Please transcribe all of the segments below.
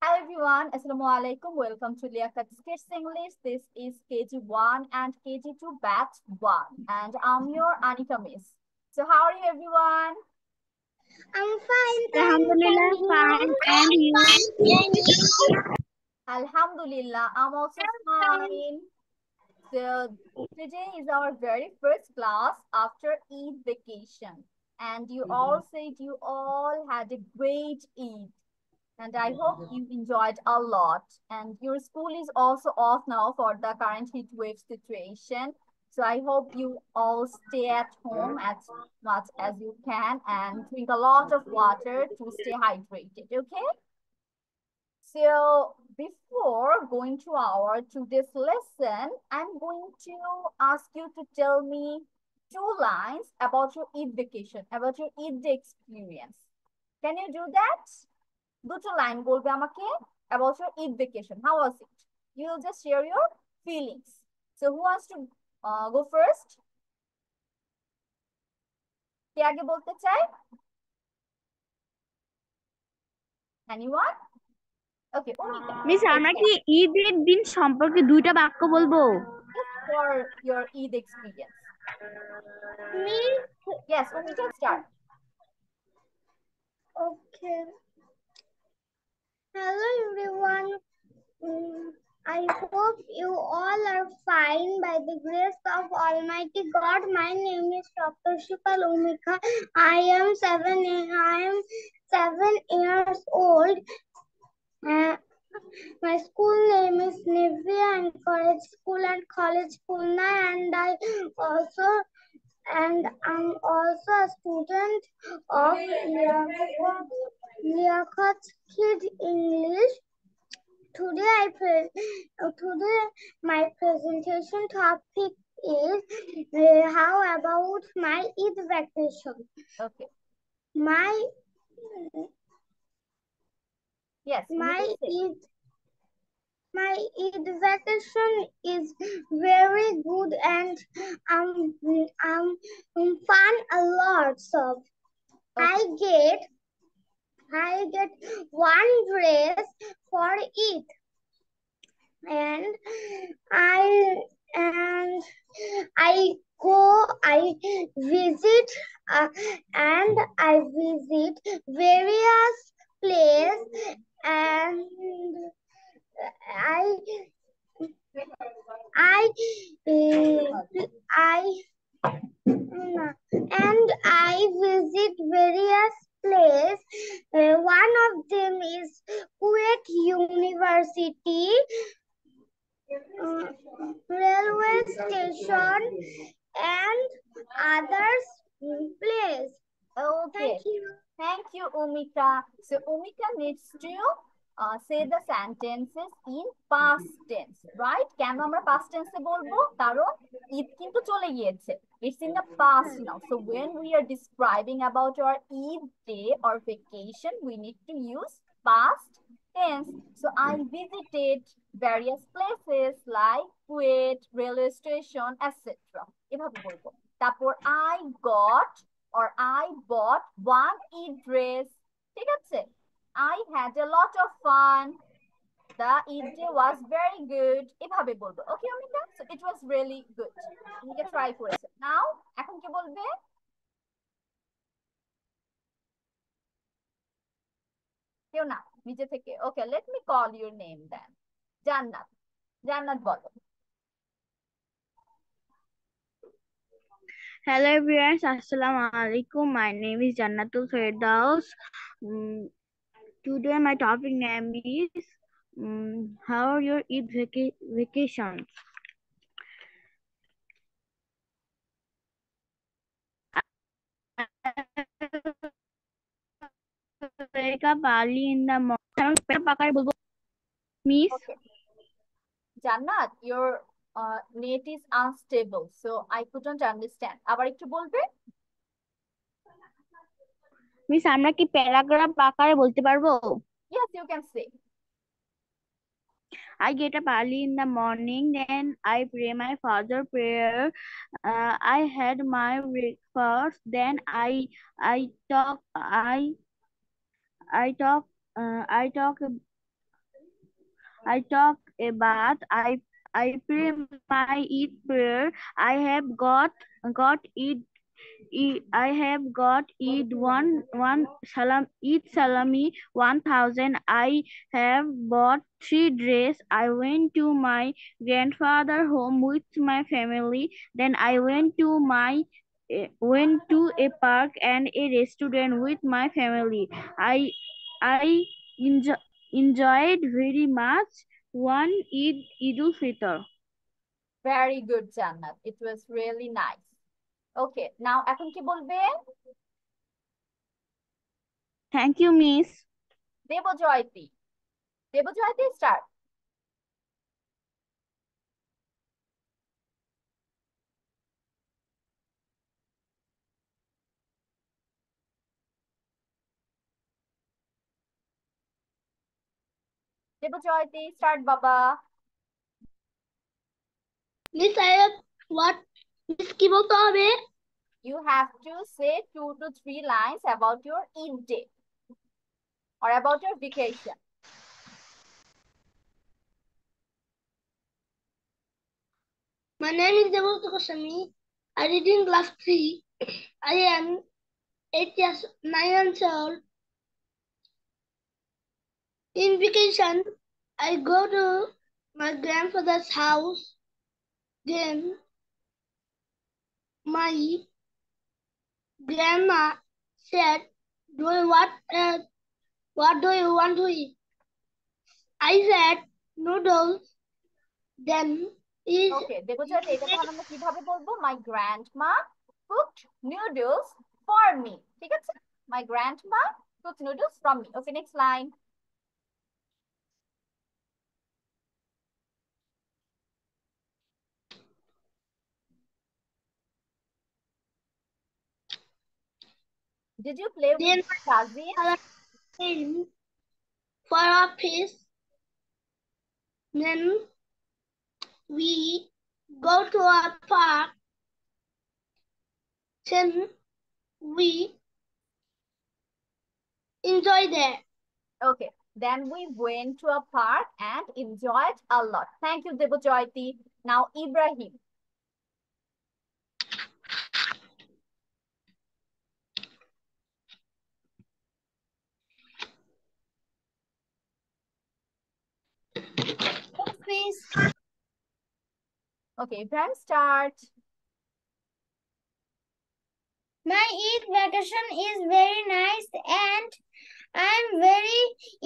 Hello everyone, Assalamu alaikum. Welcome to Liakat's Kids English. This is KG1 and KG2 Batch 1, and I'm your Anika Miss. So, how are you everyone? I'm fine, Alhamdulillah, fine. And you? Alhamdulillah, I'm also fine. So, today is our very first class after Eid vacation, and you all said you all had a great Eid. And I hope you enjoyed a lot. And your school is also off now for the current heat wave situation. So I hope you all stay at home as much as you can and drink a lot of water to stay hydrated. Okay? So before going to our today's lesson, I'm going to ask you to tell me 2 lines about your Eid vacation, about your Eid experience. Can you do that? দুটো line বলবে আমাকে about your Eid vacation. How was it? You will just share your feelings. So who wants to go first? কে আগে বলতে চায়? Anyone? Okay, Omika. Miss আমরা কি ঈদের দিন সম্পর্কে দুইটা বাক্য বলবো? Just for your Eid experience. Me? Yes, Omika, start. Okay. Hello everyone. I hope you all are fine by the grace of Almighty God. My name is Dr. Shipal Umika. I am 7 years old. My school name is Nivea Anchorage School and College Pune, and I'm also a student of Liaquat Kid English. Today my presentation topic is how about my Eid vacation. Okay. My Yes, my Eid vacation is very good and fun a lot. So okay. I get one dress for Eid, and I visit and I visit various places, and I visit various places. One of them is Kuwait University, railway station, and others place. Okay. Thank you, Omika. So Omika needs to say the sentences in past tense, right? কেন আমরা past tense এ বলবো? কারণ ঈদ কিন্তু চলে গিয়েছে. It's in the past now. So when we are describing about our Eid day or vacation, we need to use past tense. So I visited various places like Kuwait, railway station, etc. এভাবে বলবো। তারপর I got or I bought one Eid dress. ঠিক আছে? I had a lot of fun. The Eid day was very good. এভাবে বলবো। Okay, Omika? So it was really good. Omika try করেছে। Now, এখন কি বলবে? কেউ না, নিজে থেকে। Okay, let me call your name then. জান্নাত। জান্নাত বলো। Hello everyone, Assalamu alaikum. My name is Jannatul Firdaus. Today my topic name is how are your Eid vacations? Wake up early in the morning. Miss? Okay. Jannat, your net is unstable, so I couldn't understand. আবার একটু বলবে? Miss আমরা কি paragraph আকারে বলতে পারবো? Yes, you can say. I get up early in the morning, then I pray my father prayer. I had my breakfast, then I talk I talk I talk a bath. I pray my Eid prayer. I have got I have got Eid Eid salami 1000. I have bought 3 dresses. I went to my grandfather home with my family. Then I went to a park and a restaurant with my family. I enjoyed very much one Eidul Fitr. Very good, Jannat. It was really nice. Okay, now এখন কি বলবে? Thank you, Miss. দেবজয়তী। দেবজয়তী, start. দেবজয়তী, start, বাবা। Miss, I have what? Miss, কি বলতে হবে? You have to say 2 to 3 lines about your Eid day or about your vacation. My name is Devolta Kosami. I read in class 3. I am 9 years old. In vacation, I go to my grandfather's house. Then my grandma said, what do you want to eat? I said, noodles. Then Okay, দেবজয়তী, এটা তাহলে আমরা কিভাবে বলবো? My grandma cooked noodles for me. ঠিক আছে? My grandma cooked noodles from me. Okay, next line. Did you play with Then your cousins? came for a piece. Then we go to a park. Then we enjoy there. Okay, then we went to a park and enjoyed a lot. Thank you, Debojayati. Now, Ibrahim. Please. Okay, Ibrahim, start. My Eid vacation is very nice and I'm very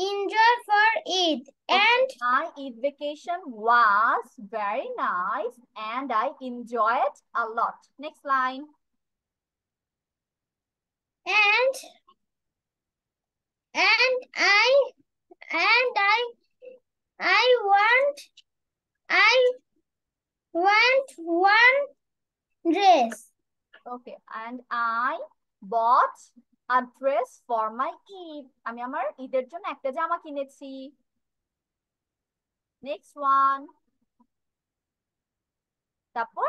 enjoy for Eid. And my Eid vacation was very nice and I enjoyed a lot. Next line. And I want one dress. Okay, and I bought a dress for my Eid. আমি আমার ঈদের জন্য একটা জামা কিনেছি। Next one. তারপর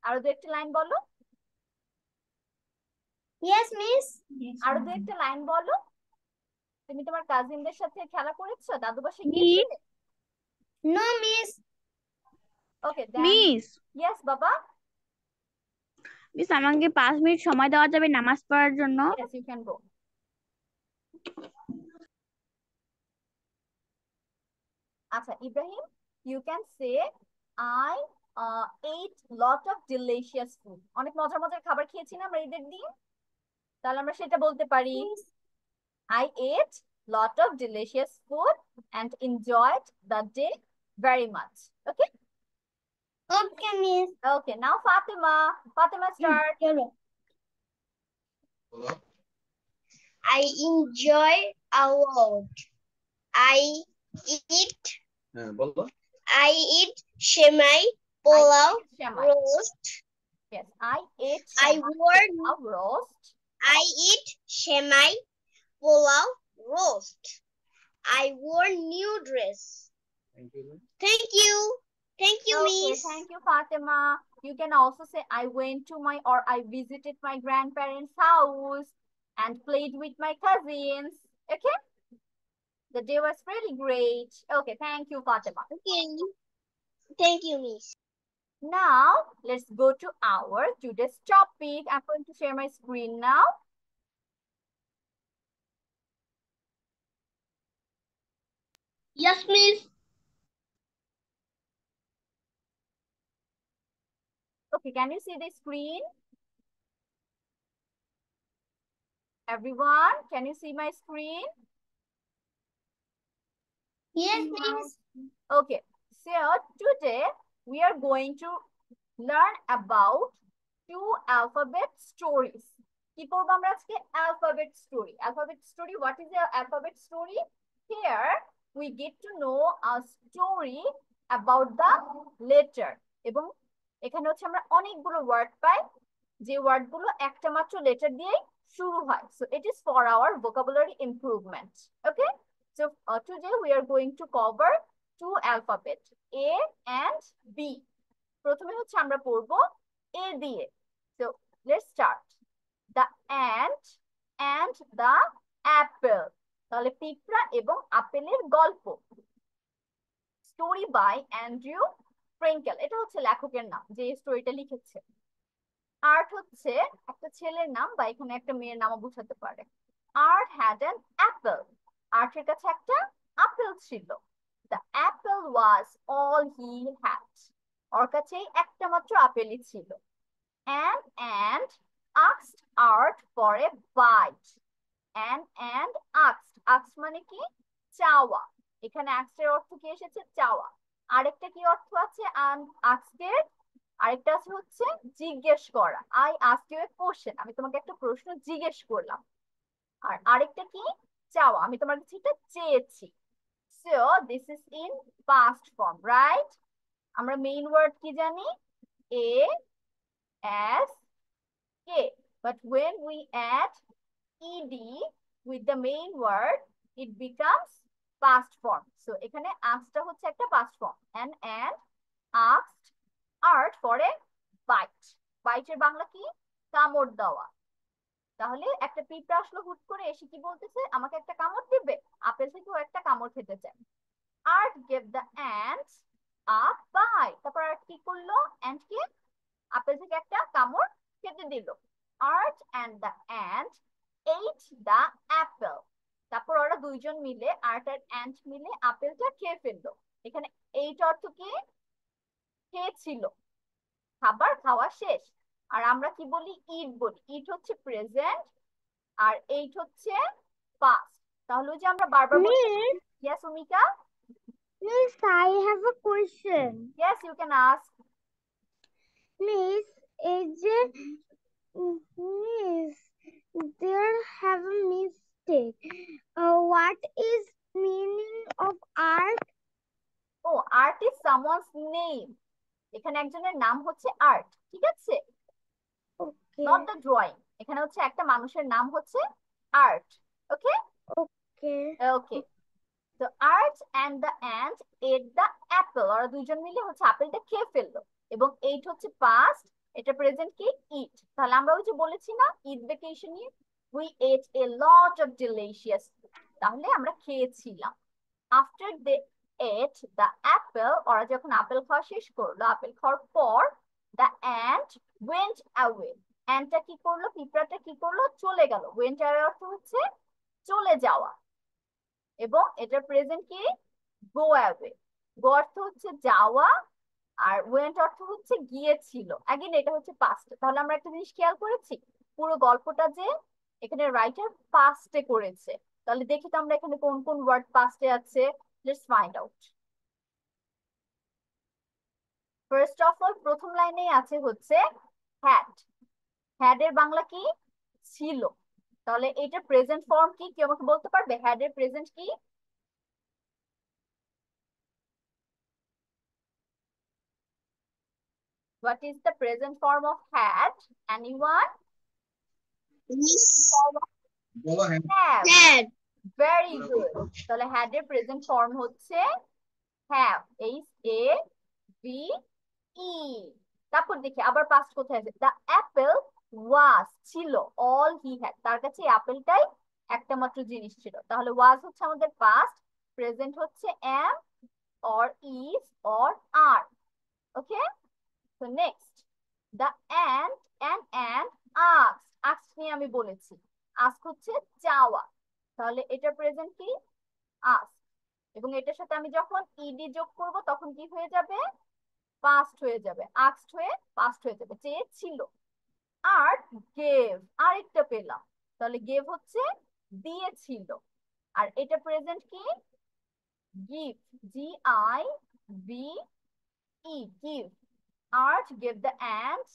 আরো দু একটা লাইন বলো। Yes, miss. আরো দু একটা লাইন বলো। তুমি তোমার কাজিনদের সাথে খেলা করেছো? দাদু বাসায় গিয়েছিলে? No, miss. Okay, then. Miss. Yes, বাবা। মিস, আমাকে 5 মিনিট সময় দেওয়া যাবে নামাজ পড়ার জন্য? Yes, you can go. আচ্ছা, Ibrahim, you can say I ate lot of delicious food. অনেক মজার মজার খাবার খেয়েছি না আমরা ঈদের দিন? তাহলে আমরা সেটা বলতে পারি। I ate lot of delicious food and enjoyed the day very much. Okay? Okay, miss. Okay, now Fatima. Fatima, start. I enjoy a lot. I eat shemai, pulao, roast. Yes, I ate roast. I eat shemai, pulao, roast. I wore new dress. Thank you. Thank you, Okay, miss. thank you, Fatima. You can also say I went to I visited my grandparents' house and played with my cousins. Okay? The The day was really great. Okay, thank you, Fatima. Okay. Thank you, Miss. Now, let's go to our today's topic. I'm going to share my screen now. Yes, Miss. Okay, can you see the screen? Everyone, can you see my screen? Yes, Miss. Okay, so today we are going to learn about two alphabet stories. কি করব আমরা আজকে alphabet story. Alphabet story, what is the alphabet story? Here we get to know a story about the letter. এবং এখানে হচ্ছে আমরা অনেকগুলো word পাই যে ওয়ার্ডগুলো একটা মাত্র লেটার দিয়ে শুরু হয়. So it is for our vocabulary improvement. Okay? So today we are going to cover two alphabets, A and B. প্রথমে হচ্ছে আমরা পড়বো A দিয়ে. So let's start. The ant and the apple. তাহলে পিঁপড়া এবং আপেলের গল্প. Story by Andrew Frenkel. এটা হচ্ছে লেখকের নাম যে স্টোরিটা লিখেছে. আর্ট হচ্ছে একটা ছেলের নাম বা এখানে একটা মেয়ের নামও বোঝাতে পারে. Art had an Apple. আর্টের কাছে একটা আপেল ছিল. The apple was all he had. ওর কাছে একটা মাত্র আপেলই ছিল. An ant asked Art for a bite. An ant asked. Asked মানে কি? চাওয়া. এখানে asked এর অর্থ কি এসেছে? চাওয়া. আরেকটা কি অর্থ আছে asked এর? আরেকটা হচ্ছে জিজ্ঞেস করা. I asked you a question. আমি তোমাকে একটা প্রশ্ন জিজ্ঞেস করলাম. আর আরেকটা কি? চাওয়া. আমি তোমার কাছে এটা চেয়েছি. So this is in past form, right? আমরা মেইন ওয়ার্ড কি জানি? A S K. But when we add ed with the main word, it becomes past form. So এখানে asked টা হচ্ছে একটা past form. And asked Art for a bite. Bite এর বাংলা কি? কামড় দেওয়া. তাহলে একটা পিঁপড়া আসলো হুট করে এসে কি বলতেছে? আমাকে একটা কামড় দিবে? আপেল থেকে ও একটা কামড় খেতে চায়. Art gave the ants a bite. তারপর আর কি করলো? ant কে আপেল থেকে একটা কামড় খেতে দিল. Art and the ant ate the apple. তারপর ওরা দুইজন মিলে আর্ট আর অ্যান্ট মিলে আপেলটা খেয়ে ফেললো. এখানে এইটা অর্থ কি? খেয়েছিল, খাবার খাওয়া শেষ. আর আমরা কি বলি? ইট বলি. ইট হচ্ছে প্রেজেন্ট আর এইট হচ্ছে পাস্ট. তাহলে যে আমরা বারবার বলি. Yes, Umika? Miss, I have a question. Yes, you can ask. Miss, Miss, there have a mistake. What is meaning of art? Oh, art is someone's name. এখানে একজনের নাম হচ্ছে আর্ট. ঠিক আছে? Okay. Not the drawing. এখানে হচ্ছে একটা মানুষের নাম হচ্ছে art. Okay? Okay. Okay. So Art and the ant ate the apple. ওরা দুইজন মিলে হচ্ছে আপেলটা খেয়ে ফেললো. এবং এইট হচ্ছে পাস্ট, এটা প্রেজেন্ট কি? ইট. তাহলে আমরা ওই যে বলেছি না Eid ভ্যাকেশনে we ate a lot of delicious food. তাহলে আমরা খেয়েছিলাম. After they ate the apple, ওরা যখন আপেল খাওয়া শেষ করলো, আপেল খাওয়ার পর the ant went away. অ্যান্টটা কি করলো? পিঁপড়াটা কি করলো? চলে গেল. went away অর্থ হচ্ছে চলে যাওয়া. এবং এটা প্রেজেন্ট কি? Go away. গো অর্থ হচ্ছে যাওয়া আর ওয়েন্ট অর্থ হচ্ছে গিয়েছিল. अगेन এটা হচ্ছে পাস্ট. তাহলে আমরা একটা জিনিস খেয়াল করেছি, পুরো গল্পটা যে এখানে রাইটার পাস্টে করেছে. তাহলে দেখি তো আমরা এখানে কোন কোন ওয়ার্ড পাস্টে আছে. Let's find out. First of all প্রথম লাইনেই আছে হচ্ছে হ্যাড. হ্যাড এর বাংলা কি? ছিল. তাহলে এটা প্রেজেন্ট ফর্ম কি? কেউ আমাকে বলতে পারবে হ্যাড এর প্রেজেন্ট কি? What is the present form of had? Anyone? Have. Had. Very good. তাহলে had এর present form হচ্ছে have. H-A-V-E. তারপর দেখি আবার past কোথায় আছে? The apple was ছিল all he had. তার কাছে এই আপেলটাই একটা মাত্র জিনিস ছিল. তাহলে was হচ্ছে আমাদের past. প্রেজেন্ট হচ্ছে am or is or are. Okay, so next the ant and asked নিয়ে আমি বলেছি ask হচ্ছে চাওয়া, তাহলে এটা প্রেজেন্ট কি ask, এবং এটার সাথে আমি যখন ed যোগ করব তখন কি হয়ে যাবে পাস্ট হয়ে যাবে, asked হয়ে পাস্ট হয়ে যাবে, চেয়েছিল। আর গেভ আরেকটা পেলাম, তাহলে গেভ হচ্ছে দিয়েছিল, আর এটা প্রেজেন্ট কি give, GIVE, give. Art gave the ant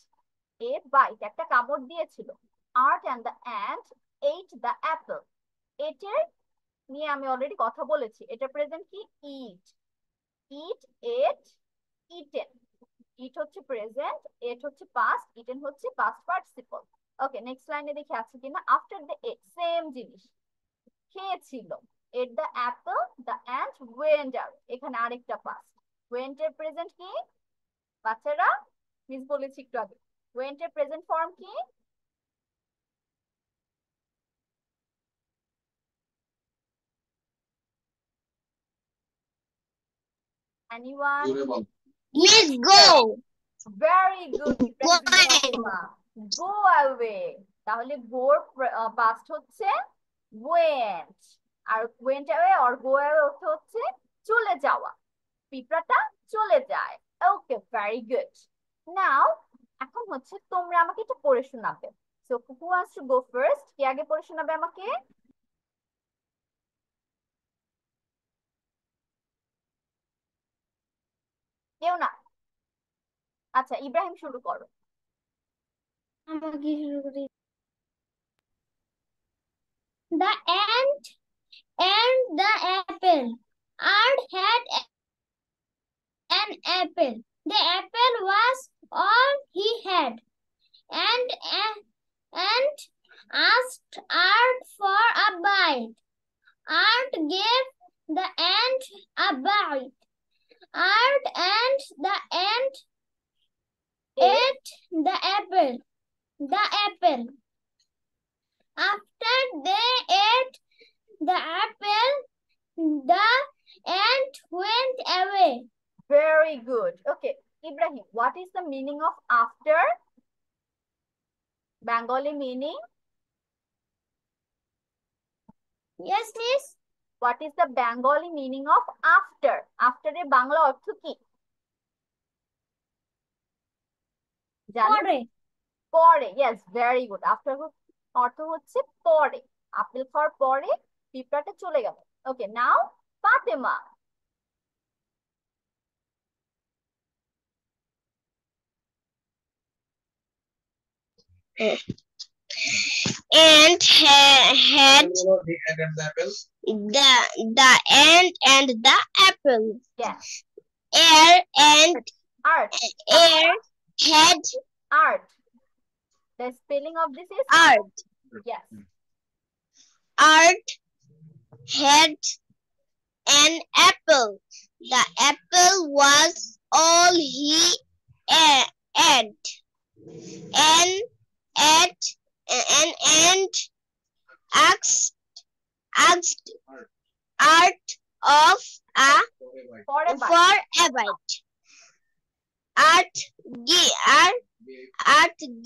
a bite, একটা কামড় দিয়েছিল। Art and the ant ate the apple, এটার নিয়ে আমি অলরেডি কথা বলেছি, এটা প্রেজেন্ট কি ইট, ইট এট ইটেন, ইট হচ্ছে প্রেজেন্ট, এট হচ্ছে পাস্ট, ইটেন হচ্ছে পাস্ট পার্টিসিপল। ওকে, নেক্সট লাইনে দেখি আছে কিনা। আফটার দ্য এট সেম জিনিস, খেয়েছিল, at the Apple the ant went out, এখানে আরেকটা পাস্ট। ওয়েন্ট এর প্রেজেন্ট কি বাচ্চারা, মিস বলেছি একটু আগে, ওয়েন্ট এর প্রেজেন্ট ফর্ম কি anyone? Miss, go. Very good. Go away. তাহলে গোর পাস্ট হচ্ছে went, R went away or go away অর্থ হচ্ছে চলে যাওয়া, পিঁপড়াটা চলে যায়। ওকে, ভেরি গুড। নাও এখন হচ্ছে তোমরা আমাকে এটা পড়ে শোনাবে। So who wants to go first? কে আগে পড়ে শোনাবে আমাকে? কেউ না? আচ্ছা, ইব্রাহিম শুরু করো। আমাকে শুরু করি। The ant and the apple. Ant had an apple. The apple was all he had, and asked Art for a bite. Art gave the ant a bite. Art and the ant ate the apple. After they ate the apple, the ant went away. Very good. Okay, Ibrahim, what is the meaning of after? Bengali meaning? Yes, miss. What is the Bengali meaning of after? After এর বাংলা অর্থ কি জানো? পরে। পরে, yes, very good. After অর্থ হচ্ছে পরে, apple খাওয়ার পরে পিঁপড়াটা চলে গেল। ওকে, নাও Fatema. Ant had the ant and the apple. Yes. Air Art. had Art. The spelling of this is art. Yes. Art had an apple. The apple was all he had. An ant asked Art of For a bite. for a bite. Art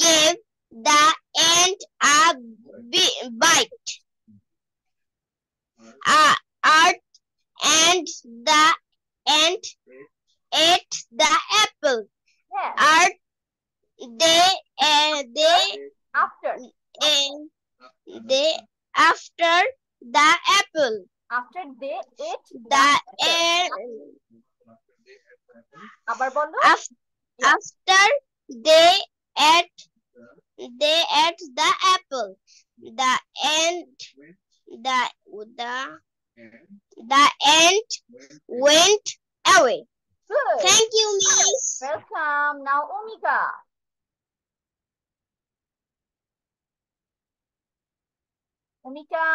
gave the ant a bite. Art and the ant ate the apple. Yes. Art After. After the apple. After they ate The আবার বলো। after they ate the apple, the ant went away. Good. Thank you, miss. Welcome. Now Omika. Omika.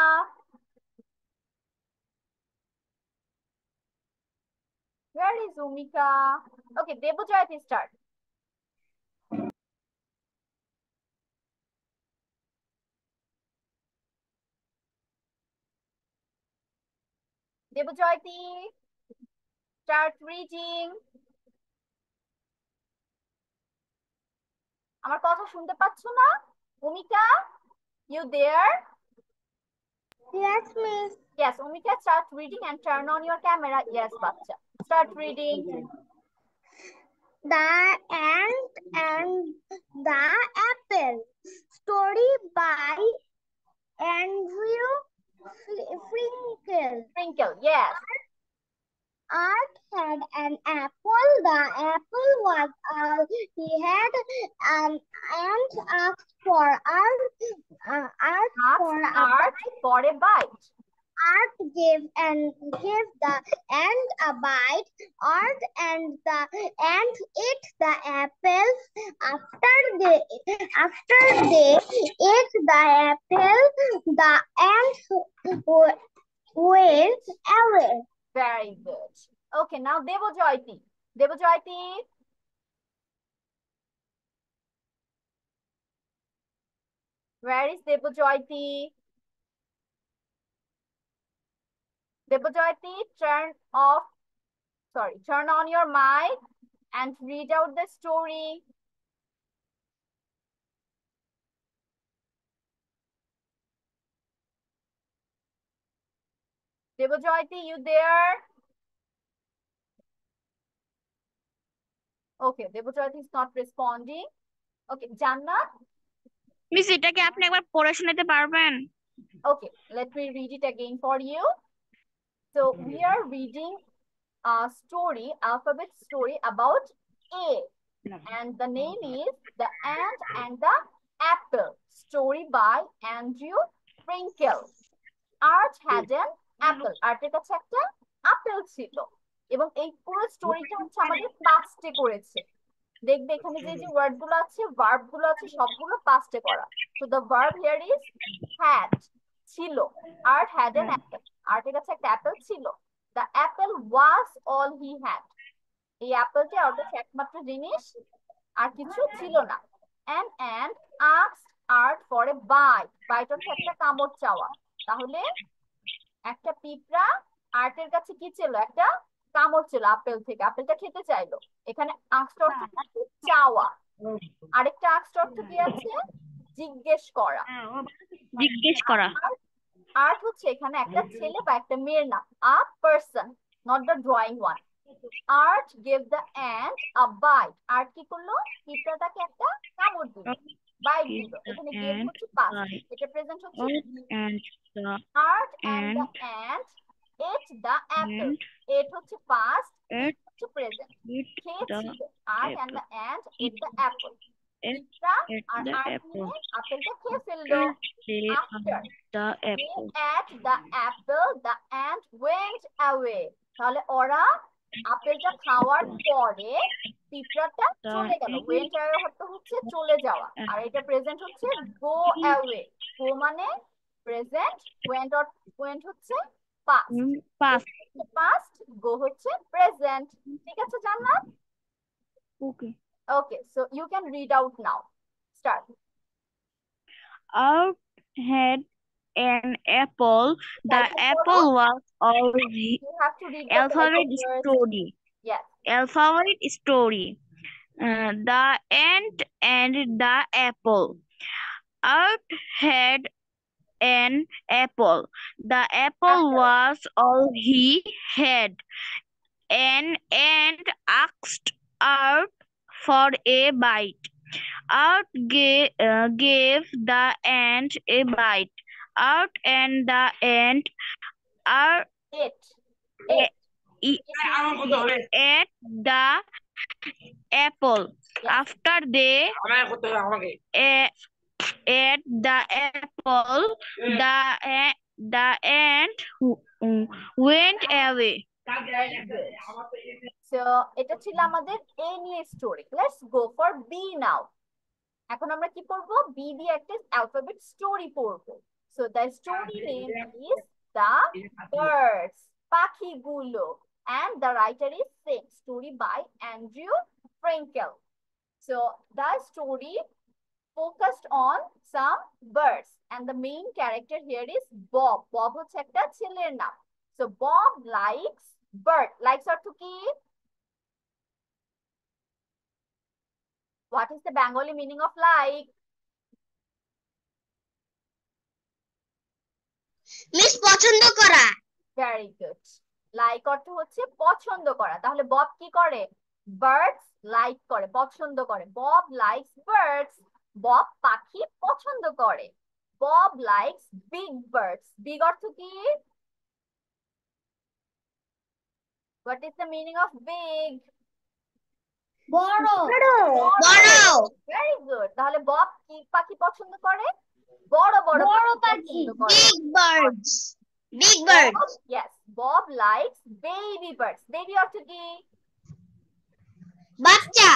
Where is Omika? Okay, Debojayati start. Debojyoti, start reading. আমার কথা শুনতে পাচ্ছ না? Umika, you there? Yes, miss. Yes, Umika, start reading and turn on your camera. Yes, bacha. Start reading. The Ant and the Apple. Story by Andrew Frankel. Sprinkle, yes. Art had an apple. The apple was all he had, and asked for Art for a Art for a bite. Art gave the ant a bite. Art and the ant ate the apples. After they ate the apple, the ant went away. Very good. Okay, now Debojyoti. Debojyoti. Where is Debojyoti? Debojyoti, turn on your mic and read out the story. Debojyoti, you there? Okay, Debojyoti is not responding. Okay, Jannat. Miss এটা কি আপনি একবার পড়ে শোনাতে পারবেন? Okay, let me read it again for you. So we are reading a story, alphabet story about A, and the name is The Ant and the Apple. Story by Andrew Frankel. Art had an apple. Artের কাছে একটা apple ছিল এবং এই পুরো স্টোরিটা হচ্ছে আমাদের পাস্টে করেছে। দেখবে এখানে যে ওয়ার্ড গুলো আছে, ভার্ব গুলো আছে, সবগুলো পাস্টে করা। So the verb here is had, ছিল। Art had an apple. আর্টের কাছে একটা অ্যাপেল ছিল। The apple was all he had. এই অ্যাপেলটা ওর কাছে একমাত্র জিনিস, আর কিছু ছিল না। An ant asked Art for a bite. Bite হচ্ছে একটা কামড় চাওয়া। তাহলে একটা পিঁপড়া আর্টের কাছে কি ছিল? একটা কামড় ছিল আপেল থেকে, আপেলটা খেতে চাইলো। এখানে আস্ক অর্থ চাওয়া, আরেকটা আস্ক অর্থ কি আছে? জিজ্ঞেস করা। জিজ্ঞেস করা। আর্ট হচ্ছে এখানে একটা ছেলে বা একটা মেয়ের নাম, আ person, not the drawing one. Art gave the ant a bite. Art কি করলো? পিঁপড়াটাকে একটা কামড় দিল, বাইট দিল। এখানে গেভ হচ্ছে পাস্ট, এটা প্রেজেন্ট হচ্ছে। Art and the ant ate the apple. Ate হচ্ছে পাস্ট, eat হচ্ছে প্রেজেন্ট। খেয়েছিল। Art and the ant ate the apple. পিঁপড়া আর আর্ট নিয়ে আপেলটা খেয়ে ফেললো। After they ate the apple, the ant went away. তাহলে ওরা আপেলটা খাওয়ার পরে পিঁপড়াটা চলে গেল। went away হচ্ছে চলে যাওয়া, আর এটা প্রেজেন্ট হচ্ছে go away. go মানে প্রেজেন্ট, went হচ্ছে পাস্ট, go হচ্ছে প্রেজেন্ট। ঠিক আছে জান্নাত? Okay, so you can read out now. Start. Art had an apple. The apple was already You have to read the alphabet story. Yes. Alphabet story. The ant and the apple. Art had an apple. The apple was all he had. An ant asked Art for a bite. Art gave the ant a bite. Art and the ant ate the apple. After they ate the apple, the ant went away. So এটা ছিল আমাদের A নিয়ে story. Let's go for B now. এখন আমরা কি পড়ব? B দিয়ে একটা অ্যালফাবেট স্টোরি পড়ব। So the story name is The Birds, পাখিগুলো, and the writer is same, story by Andrew Frankel. So the story focused on some birds and the main character here is Bob. Bob হচ্ছে একটা ছেলের নাম। So Bob likes bird. Likes অর্থ কি? What is the Bengali meaning of like? Miss পছন্দ করা। Very good. Like অর্থ হচ্ছে পছন্দ করা। তাহলে বব কি করে? Birds like করে, পছন্দ করে। Bob likes birds. বব পাখি পছন্দ করে। Bob likes big birds. Big অর্থ কি? What is the meaning of big? বড়। Very good. তাহলে বব কি পাখি পছন্দ করে? বড় বড় পাখি পছন্দ করে। Big birds. Big birds. Yes, Bob likes baby birds. Baby অর্থ কি? বাচ্চা।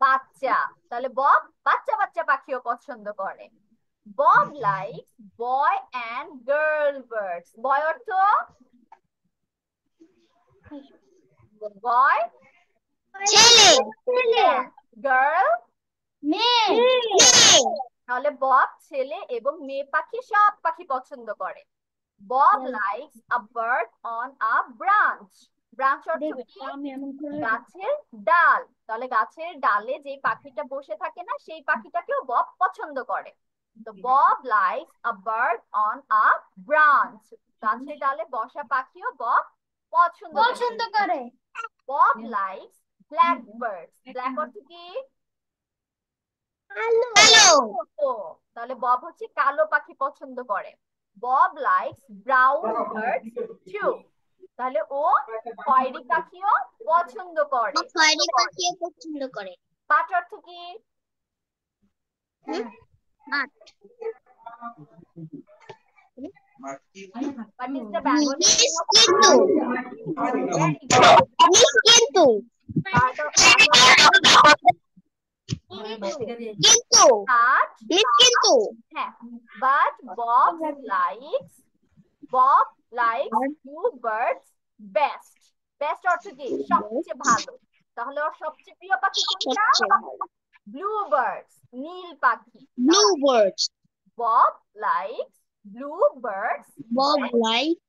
বাচ্চা। তাহলে বব বাচ্চা বাচ্চা পাখিও পছন্দ করে। Bob likes boy and girl birds. Boy অর্থ? Boy ছেলে। girl মেয়ে। তাহলে বব ছেলে এবং মেয়ে পাখি সব পাখি পছন্দ করে। Bob likes a bird on a branch. Branch অর্থ কি? গাছের ডাল। তাহলে গাছের ডালে যে পাখিটা বসে থাকে না, সেই পাখিটাকেও বব পছন্দ করে। তো Bob likes a bird on a branch. গাছের ডালে বসা পাখিও বব পছন্দ করে। Bob likes black birds. Black অর্থ কি? কালো। তাহলে বব হচ্ছে কালো পাখি পছন্দ করে। Bob likes brown birds too. তাহলে ও খয়েরি পাখিও পছন্দ করে। খয়েরি পাখিও পছন্দ করে। পাট অর্থ কি? মাঠ। What is the Bengali meaning of কিন্তু। part of কিন্তু। হ্যাঁ, but Bob likes two birds best. Best অর্থ কি? সবচেয়ে ভালো। তাহলে ওর সবচেয়ে প্রিয় পাখি কোনটা? Blue birds, নীল পাখি। Blue birds. Bob likes blue birds. Bob likes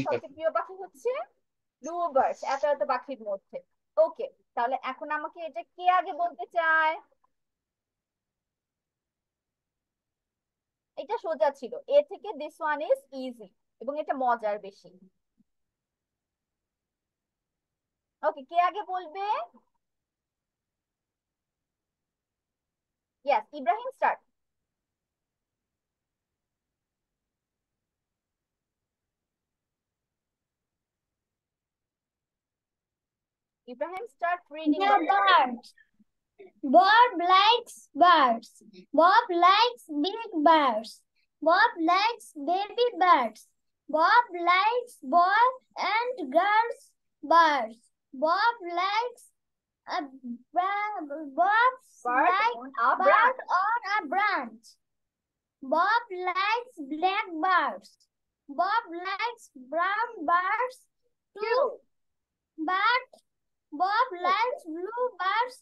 সবচেয়ে প্রিয় পাখি হচ্ছে blue birds, এত পাখির মধ্যে। ওকে, তাহলে এখন আমাকে এটা কে আগে বলতে চায়? এটা সোজা ছিল। এ থেকে দিস ওয়ান ইজ ইজি এবং এটা মজার বেশি। ওকে, কে আগে বলবে? Yes, Ibrahim, start. Ibrahim, start reading. the birds. Bob likes birds. Bob likes big birds. Bob likes baby birds. Bob likes boys and girls birds. Bob likes a bird on a branch. Bob likes black birds. Bob likes brown birds too. But Bob likes blue birds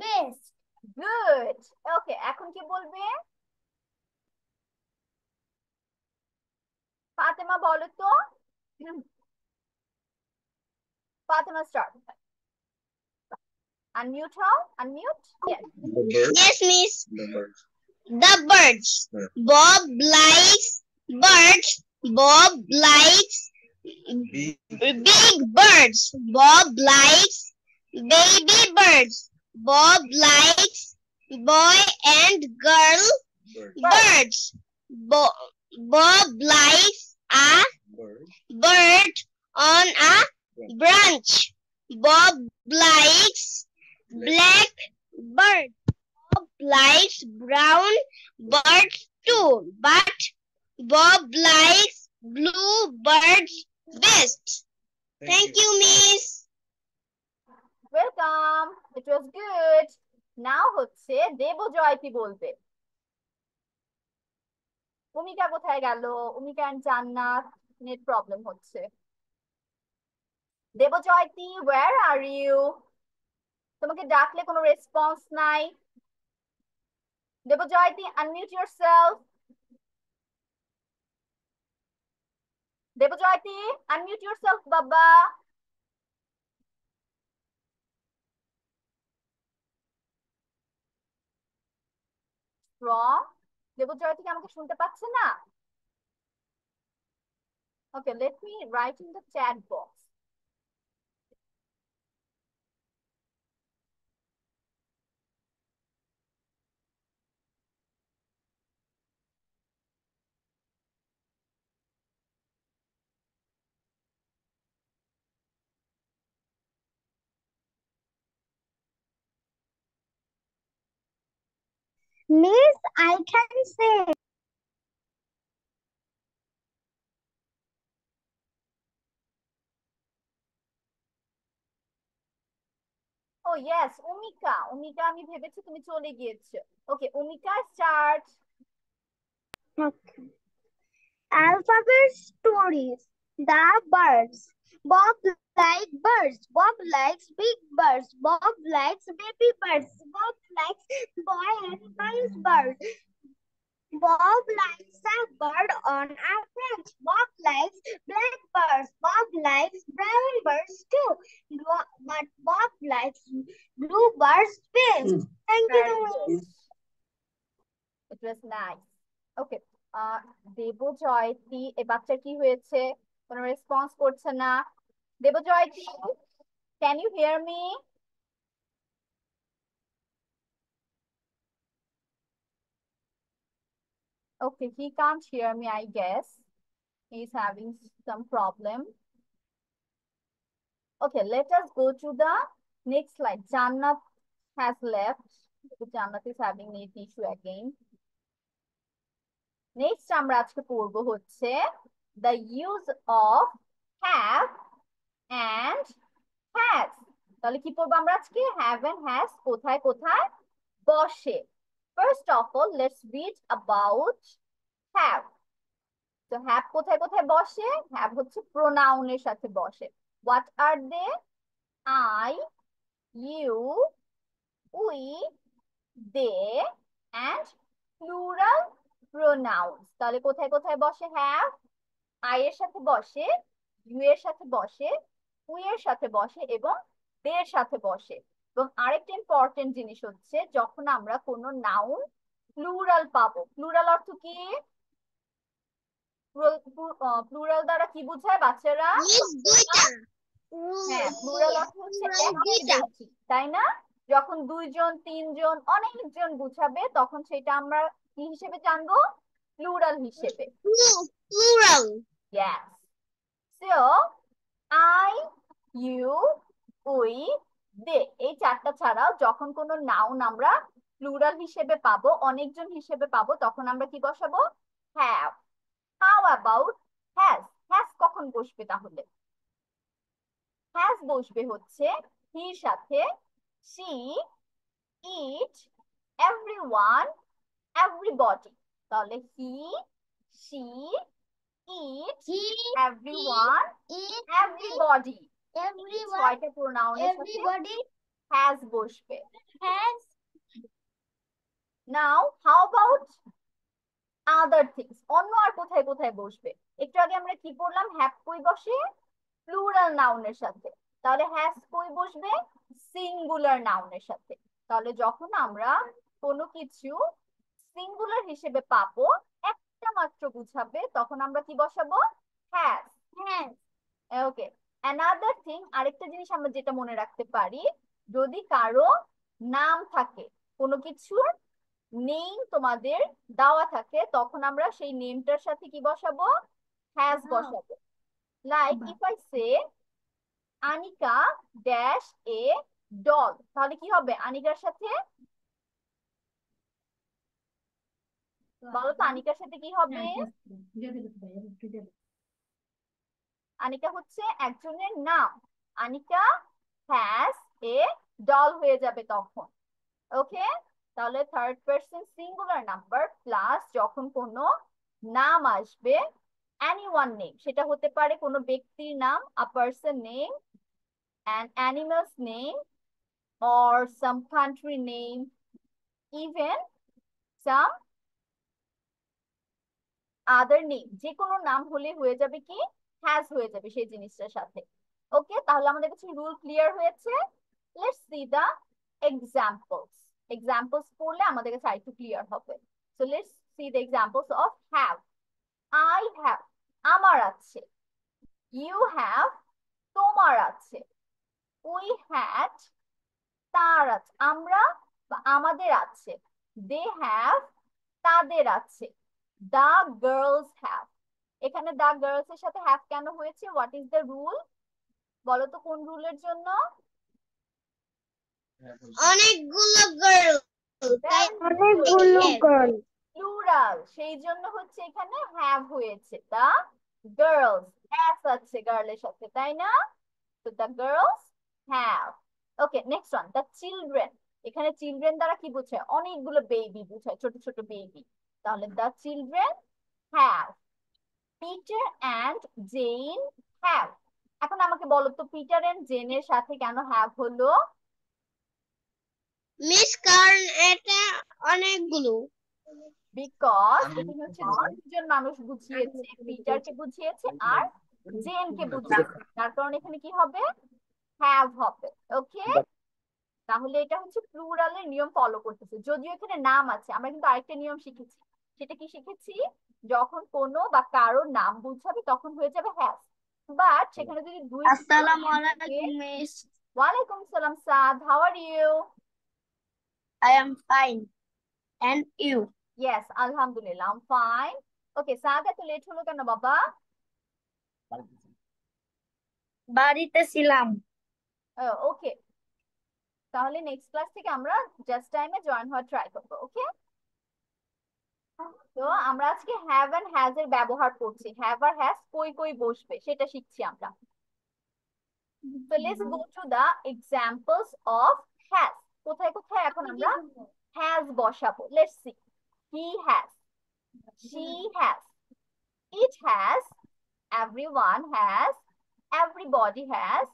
best. Good. Okay, এখন কি বলবে? ফাতেমা বলো তো। Fatema, start. Unmute her. Unmute. Yes. Yes, miss. The birds. Bob likes birds. Bob likes big birds. Bob likes baby birds. Bob likes boy and girl birds. Bob likes a bird on a branch. Bob likes black birds. Bob likes brown birds too, but Bob likes blue birds best. Thank you, miss. Welcome. It was good. Now হচ্ছে দেবজয়তি বলবে। উমিকা কোথায় গেল? উমিকা and জান্নাত, net problem হচ্ছে। দেবজয়তি, where are you? তোমাকে ডাকলে কোনো response নাই। দেবজয়তি, unmute yourself. Debojyoti, unmute yourself, Baba. Strong. Debojyoti কি আমাকে শুনতে পাচ্ছে না? Okay, let me write in the chat box. Miss, I can say. Oh yes, Umika. Umika আমি ভেবেছি তুমি চলে গিয়েছো। Okay, Umika start. Okay. Alphabet stories. The birds. Bob likes birds. Bob likes big birds. Bob likes baby birds. Bob likes boy animals birds. Bob likes a bird on a branch. Bob likes black birds. Bob likes brown birds too. But Bob likes blue birds best. Thank you, Very Miss. good. It was nice. Okay. দেবজয়তি এ বাচ্চা কি হয়েছে? কোনো response করছে না। দেবজয়তি, can you hear me? Okay, he can't hear me, I guess. He's having some problem. Okay, let us go to the next slide. Jannat has left. Jannat is having net issue again. Next আমরা আজকে পড়বো হচ্ছে the use of have and has. তাহলে কি পড়বো আমরা আজকে? have and has কোথায় কোথায় বসে। First of all, let's read about have. তো have কোথায় কোথায় বসে? have হচ্ছে প্রোনাউনের সাথে বসে। What are they? I, you, we, they, and plural pronouns. তাহলে কোথায় কোথায় বসে have? I এর সাথে বসে, you এর সাথে বসে, we এর সাথে বসে এবং they এর সাথে বসে। এবং আরেকটা ইম্পর্টেন্ট জিনিস হচ্ছে যখন আমরা কোনো নাউন প্লুরাল পাবো। প্লুরাল অর্থ কি? প্লুরাল দ্বারা কি বোঝায় বাচ্চারা? হ্যাঁ, প্লুরাল অর্থ হচ্ছে একের বেশি, তাই না? যখন দুইজন, তিনজন, অনেকজন বুঝাবে তখন সেটা আমরা কি হিসেবে জানবো? প্লুরাল হিসেবে। Plural. Yes. So, I, you, we, they এই চারটা ছাড়াও যখন কোনো নাউন আমরা প্লুরাল হিসেবে পাবো, অনেকজন হিসেবে পাবো, তখন আমরা কি বসাবো? have. How about has? has কখন বসবে তাহলে? has বসবে হচ্ছে হির সাথে she, it, everyone, everybody. তাহলে he, she, it, everyone, everybody. ছয়টা প্রোনাউনের সাথে has বসবে। Now, how about other things? অন্য আর কোথায় কোথায় বসবে? একটু আগে আমরা কি পড়লাম? have কই বসে? প্লুরাল নাউনের সাথে। তাহলে has কই বসবে? সিঙ্গুলার নাউনের সাথে। তাহলে যখন আমরা কোনো কিছু সিঙ্গুলার হিসেবে পাবো, একটা মাত্র বুঝাবে, তখন আমরা কি বসাবো? has. ওকে, অ্যানাদার থিং, আরেকটা জিনিস আমরা যেটা মনে রাখতে পারি, যদি কারো নাম থাকে, কোনো কিছুর নেম তোমাদের দেওয়া থাকে, তখন আমরা সেই নেমটার সাথে কি বসাবো? has বসাবো। Like if I say Anika dash a doll, তাহলে কি হবে আনিকার সাথে? বলো তো আনিকার সাথে কি হবে? আনিকা হচ্ছে একজনের নাম। আনিকা হ্যাজ এ ডল হয়ে যাবে তখন। ওকে, তাহলে third person singular number plus যখন কোনো নাম আসবে, এনিওয়ান নেম, সেটা হতে পারে কোনো ব্যক্তির নাম, আ person name, an animal's name, or some country name, even some other name, যে কোনো নাম হলে হয়ে যাবে কি? হ্যাজ হয়ে যাবে সেই জিনিসটার সাথে। ওকে, তাহলে আমাদের কাছে রুল ক্লিয়ার হয়েছে। Let's see the examples. Examples পড়লে আমাদের কাছে আরেকটু ক্লিয়ার হবে। So let's see the examples of have. I have, আমার আছে। ইউ হ্যাভ, তোমার আছে। উই হ্যাড, তার আছে, আমরা বা আমাদের আছে। দে হ্যাভ, তাদের আছে। দা গার্লস হ্যাভ। এখানে দা গার্লস এর সাথে হ্যাভ কেন হয়েছে? What is the rule? বলো তো কোন রুলের জন্য? অনেকগুলো গার্ল, অনেকগুলো গার্ল। প্লুরাল, সেই জন্য হচ্ছে এখানে হ্যাভ হয়েছে। দা গার্লস, এস আছে গার্লের সাথে, তাই না? তো the girls have. Okay, next one, the children. এখানে চিলড্রেন দ্বারা কি বোঝায়? অনেকগুলো বেবি বোঝায়, ছোট ছোট বেবি। তাহলে the children have. Peter and Jane have. এখন আমাকে বলো তো পিটার এন্ড জেনের সাথে কেন হ্যাভ হলো? মিস, কারণ এটা অনেকগুলো। বিকজ এখানে হচ্ছে দুজন মানুষ বুঝিয়েছে, পিটারকে বুঝিয়েছে আর জেনকে বুঝিয়েছে, তার কারণে এখানে কি হবে? হ্যাভ হবে। ওকে, তাহলে এটা হচ্ছে প্লুরালের নিয়ম ফলো করতেছে। যদিও এখানে নাম আছে, আমরা কিন্তু আরেকটা নিয়ম শিখেছি। সেটা কি শিখেছি? যখন কোনো বা কারোর নাম বুঝাবে তখন হয়ে যাবে হ্যাভ। বাট সেখানে যদি দুই আসসালামু আলাইকুম মিস। ওয়ালাইকুম সালাম Saad, how are you? I am fine. And you? Yes, আলহামদুলিল্লাহ, I am fine. Okay, Saad এত লেট হলো কেন বাবা? বাড়িতে ছিলাম। ওকে, তাহলে নেক্সট ক্লাস থেকে আমরা জাস্ট টাইমে জয়েন হওয়ার ট্রাই করবো। ওকে, তো আমরা আজকে হ্যাভ এন্ড হ্যাজ এর ব্যবহার করছি। হ্যাভ আর হ্যাজ কই কই বসবে সেটা শিখছি আমরা। তো let's go to the examples of has. কোথায় কোথায় এখন আমরা হ্যাজ বসাবো? Let's see. He has, she has, it has, everyone has, everybody has,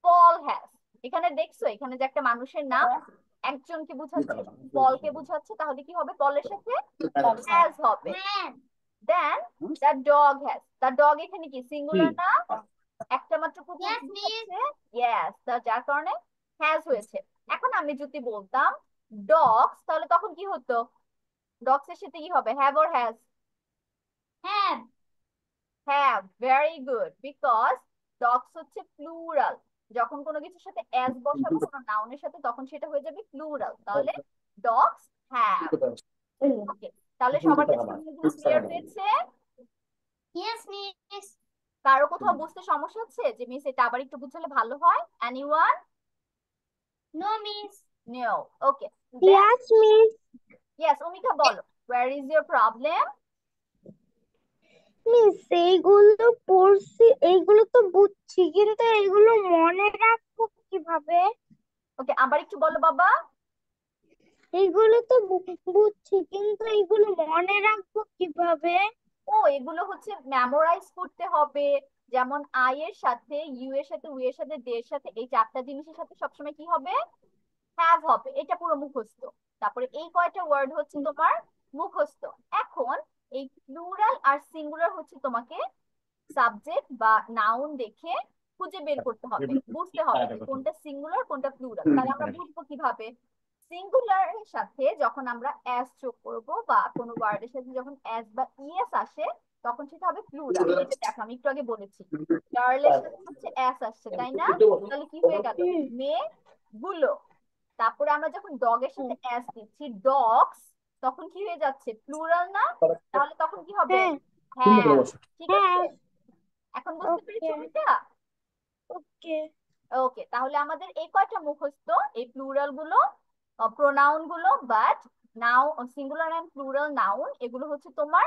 Paul has. এখানে দেখছো এখানে যে একটা মানুষের নাম একজনকে বুঝাচ্ছে, পলকে বুঝাচ্ছে, তাহলে কি হবে? পলের সাথে has হবে। দেন the dog has, the dog এখানে কি সিঙ্গুলার না? একটা মাত্র কুকুর বুঝাচ্ছে। ইয়েস, যার কারণে has হয়েছে। এখন আমি যদি বলতাম dogs, তাহলে তখন কি হতো? dogs এর সাথে কি হবে? have or has? Have. Have, very good, because dogs হচ্ছে প্লুরাল। যখন কোনো কিছুর সাথে এস বসাবো কোনো নাউনের সাথে তখন সেটা হয়ে যাবে প্লুরাল। তাহলে ডগস হ্যাভ। ওকে, তাহলে সবার কাছে রুলগুলো ক্লিয়ার হয়েছে? Yes, miss. কারো কোথাও বুঝতে সমস্যা হচ্ছে যে মিস এটা আবার একটু বুঝালে ভালো হয়? এনিওয়ান? No, miss. নো। ওকে, Yes, miss. ইয়েস অমিকা বলো, where is your problem? Miss, এইগুলো পড়ছি, এইগুলো তো বুঝছি, কিন্তু এইগুলো মনে রাখবো কিভাবে? ওকে, আবার একটু বলো বাবা। এইগুলো তো বুঝছি, কিন্তু এইগুলো মনে রাখবো কিভাবে? ও, এগুলো হচ্ছে মেমোরাইজ করতে হবে। যেমন আই এর সাথে, ইউ এর সাথে, উই এর সাথে, দে এর সাথে, এই চারটা জিনিসের সাথে সবসময় কি হবে? হ্যাভ হবে। এটা পুরো মুখস্থ। তারপরে এই কয়টা ওয়ার্ড হচ্ছে তোমার মুখস্থ। এখন এই প্লুরাল আর সিঙ্গুলার হচ্ছে তোমাকে সাবজেক্ট বা নাউন দেখে খুঁজে বের করতে হবে, বুঝতে হবে যে কোনটা সিঙ্গুলার কোনটা প্লুরাল। তাহলে আমরা বুঝবো কিভাবে? সিঙ্গুলারের সাথে যখন আমরা এস যোগ করব বা কোনো ওয়ার্ডের সাথে যখন এস বা ইএস আসে তখন সেটা হবে প্লুরাল। এই যে দেখো আমি একটু আগে বলেছি গার্লের সাথে হচ্ছে এস আসছে, তাই না? তাহলে কি হয়ে গেল? মেয়ে গুলো। তারপরে আমরা যখন ডগের সাথে এস দিচ্ছি ডগস, তখন কি হয়ে যাচ্ছে? প্লুরাল না? তাহলে তখন কি হবে? হ্যাঁ, ঠিক আছে। এখন বুঝতে পেরেছো এটা? ওকে। ওকে, তাহলে আমাদের এই কয়টা মুখস্থ, এই প্লুরাল গুলো, প্রোনাউন গুলো, but now singular and plural noun এগুলো হচ্ছে তোমার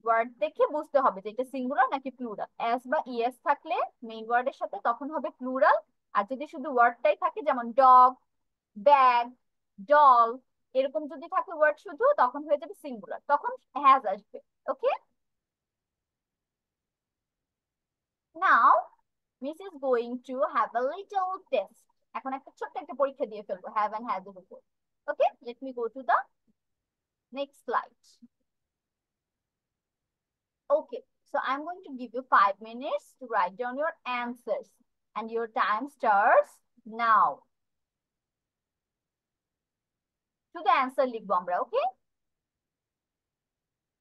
ওয়ার্ড দেখে বুঝতে হবে যে এটা সিঙ্গুলার নাকি প্লুরাল। এস বা ইএস থাকলে মেইন ওয়ার্ডের সাথে তখন হবে প্লুরাল। আর যদি শুধু ওয়ার্ডটাই থাকে যেমন ডগ, ব্যাগ, ডল, এরকম যদি থাকে ওয়ার্ড শুধু তখন হয়ে যাবে সিঙ্গুলার, তখন হ্যাজ আসবে। Okay, now miss is going to have a little test. এখন একটা ছোট্ট একটা পরীক্ষা দিয়ে ফেলবো হ্যাভ এন্ড হ্যাজ এর উপর। Okay, let me go to the next slide. Okay, So I'm going to give you 5 minutes to write down your answers. And your time starts now. শুধু অ্যান্সার লিখবো আমরা, ওকে?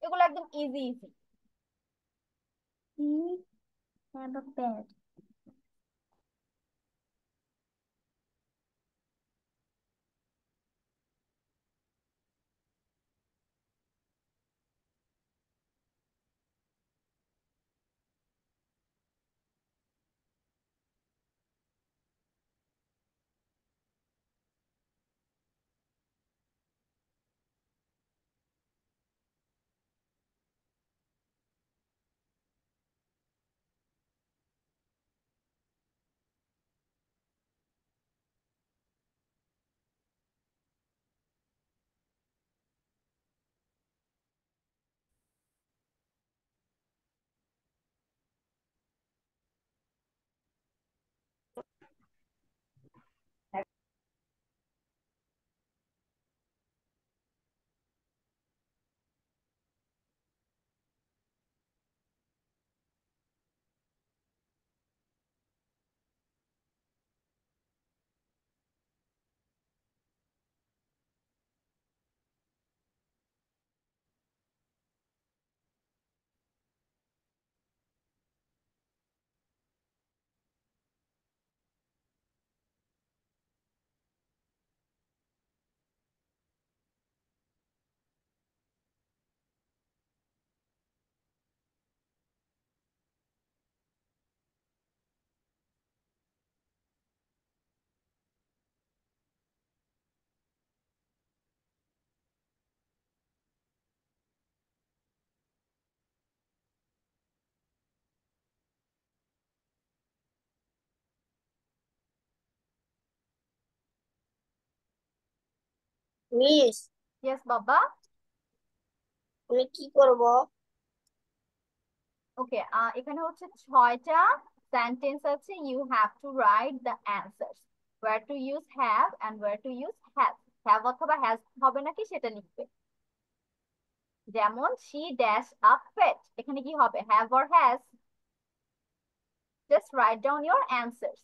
এগুলো একদম easy easy. Have a bed. Miss, yes বাবা। আমি কি করব? ওকে, এখানে হচ্ছে 6টা সেন্টেন্স আছে। You have to write the answers. Where to use have and where to use have. Have অথবা হ্যাজ হবে নাকি সেটা লিখবে। যেমন শি ড্যাশ আপ পেট, এখানে কি হবে, have or has? Just write down your answers.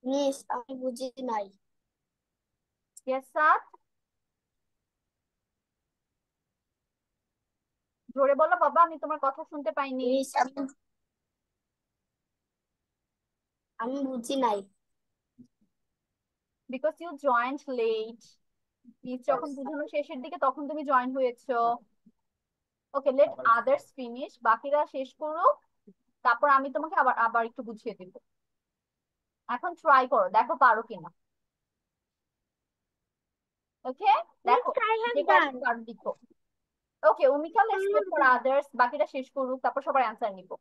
Miss, আমি বুঝি নাই। Yes sir. জোরে বলো বাবা, আমি তোমার কথা শুনতে পাইনি। মিস, আমি বুঝি নাই। Because you joined late. Please, যখন বুঝানো শেষের দিকে তখন তুমি জয়েন হয়েছো। ওকে, লেট আদার্স ফিনিশ, বাকিরা শেষ করুক, তারপর আমি তোমাকে আবার আবার একটু বুঝিয়ে দিব। এখন ট্রাই করো, দেখো পারো কিনা। ওকে, দেখো Miss, I have যে কয়জন done. পারো লিখো। ওকে অমিকা, লেটস ওয়েট ফর আদার্স, বাকিরা শেষ করুক, তারপর সবার অ্যান্সার নিব।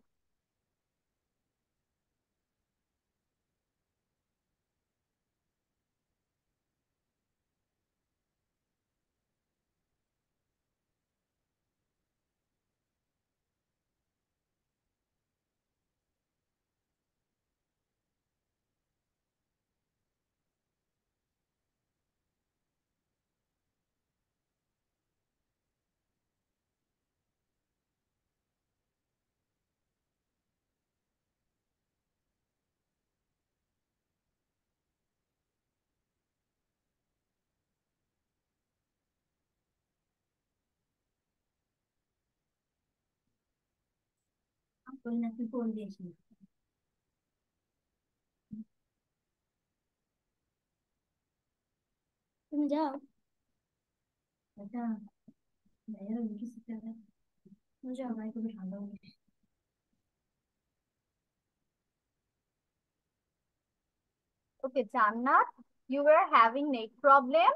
তুমি যাও। ওকে জান্নাত, you were having neck problem.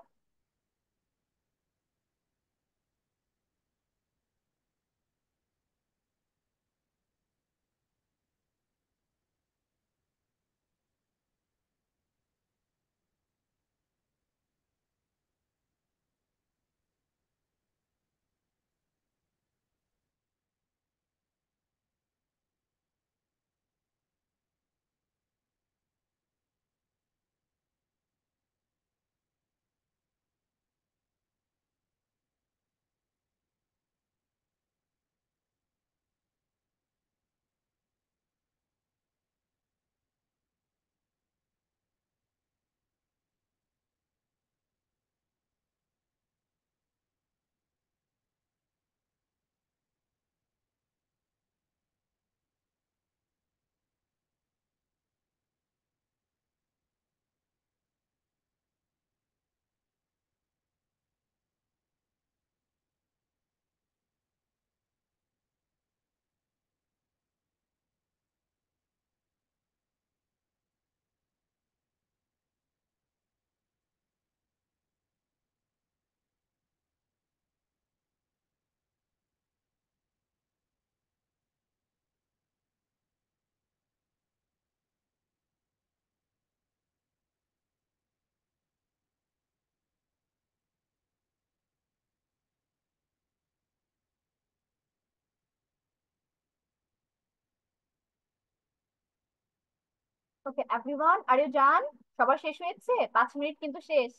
Okay, everyone, are you done? সবার শেষ হয়েছে? 5 মিনিট কিন্তু শেষ।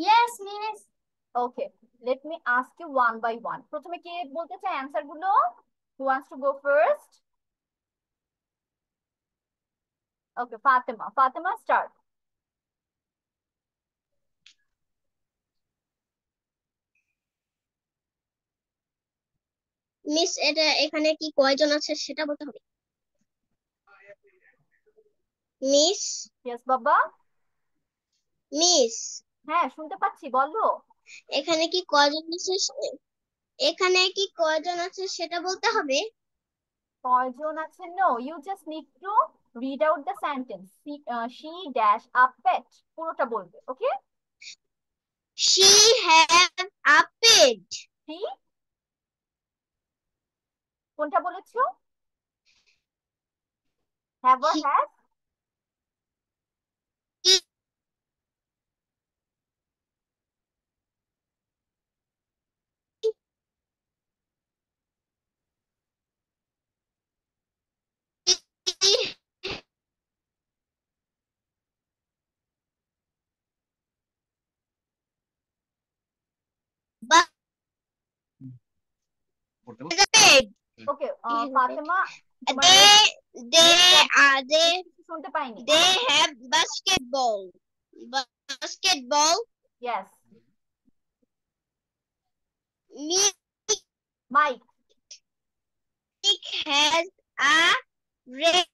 Yes, miss. Okay, let me ask you one by one. প্রথমে কে বলতে চায় অ্যানসার গুলো? Who wants to go first? Okay, Fatima. Fatima, start. Miss এটা এখানে কি কয়জন আছে সেটা বলতে হবে। মিস Yes, বাবা। মিস হ্যাঁ, শুনতে পাচ্ছি, বলো। এখানে কি কয়জন আছে এখানে কি কয়জন আছে সেটা বলতে হবে। কয়জন আছে? No, you just need to read out the sentence. She dash a pet. পুরোটা বলবে, ওকে? She have a pet. She কোনটা বলেছো? Have or He- has? But the pet. Okay, Fatima, তোমার They শুনতে পাইনি। they have basketball. Basketball. Yes. Mike Mike has a red.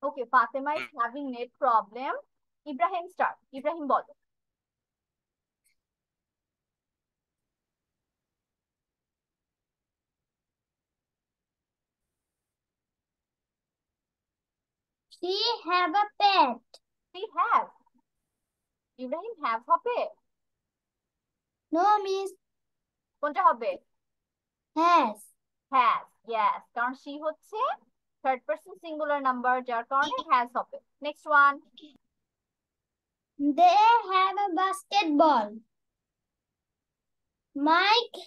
Okay, Fatima is having net problem. Ibrahim, start. Ibrahim, বলো। She have a pet. She have. Ibrahim, have হবে? No, miss. কোনটা হবে? Has. Has. Yes, কারণ she হচ্ছে third person singular number, যার কারণে has হবে। Next one. They have a basketball. Mike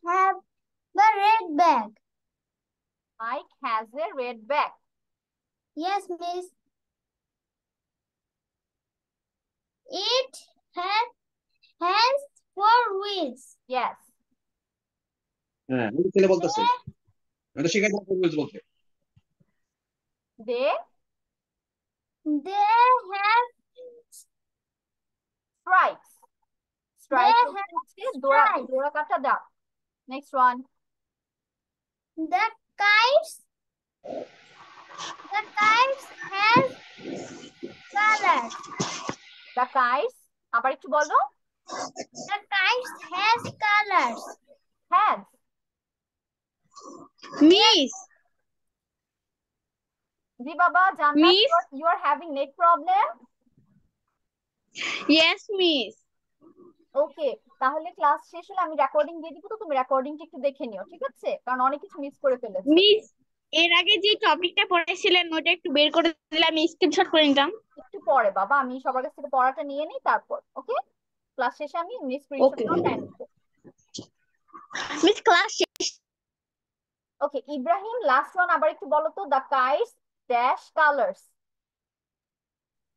have the red bag. Mike has a red bag. Yes, miss. It has 4 wheels. Yes. হ্যাঁ ওই ছেলে বলতেছে আমি তো শিখাই দিলাম বলতে They have stripes. They Stripes have হচ্ছে stripes. দোড়া কাটা দাগ। Next one. The kites has colors. The kites, আবার একটু বলো। The kites has colors. Has. Miss. জি বাবা, জান্নাত, Miss? you are having net problem? Yes, miss. ওকে, তাহলে ক্লাস শেষ হলে আমি রেকর্ডিং দিয়ে দিব, তো তুমি রেকর্ডিংটা একটু দেখে নিও, ঠিক আছে? কারণ অনেক কিছু মিস করে ফেলেছো। মিস এর আগে যে টপিকটা পড়াইছিলেন ওটা একটু বের করে দিলে আমি স্ক্রিনশট করে নিতাম। একটু পরে বাবা, আমি সবার কাছ থেকে পড়াটা নিয়ে নিই, তারপর ওকে ক্লাস শেষে আমি স্ক্রিনশটটাও দেন দিব। Miss class okay, Ibrahim, last one আবার একটু বলো তো। The kites dash colours.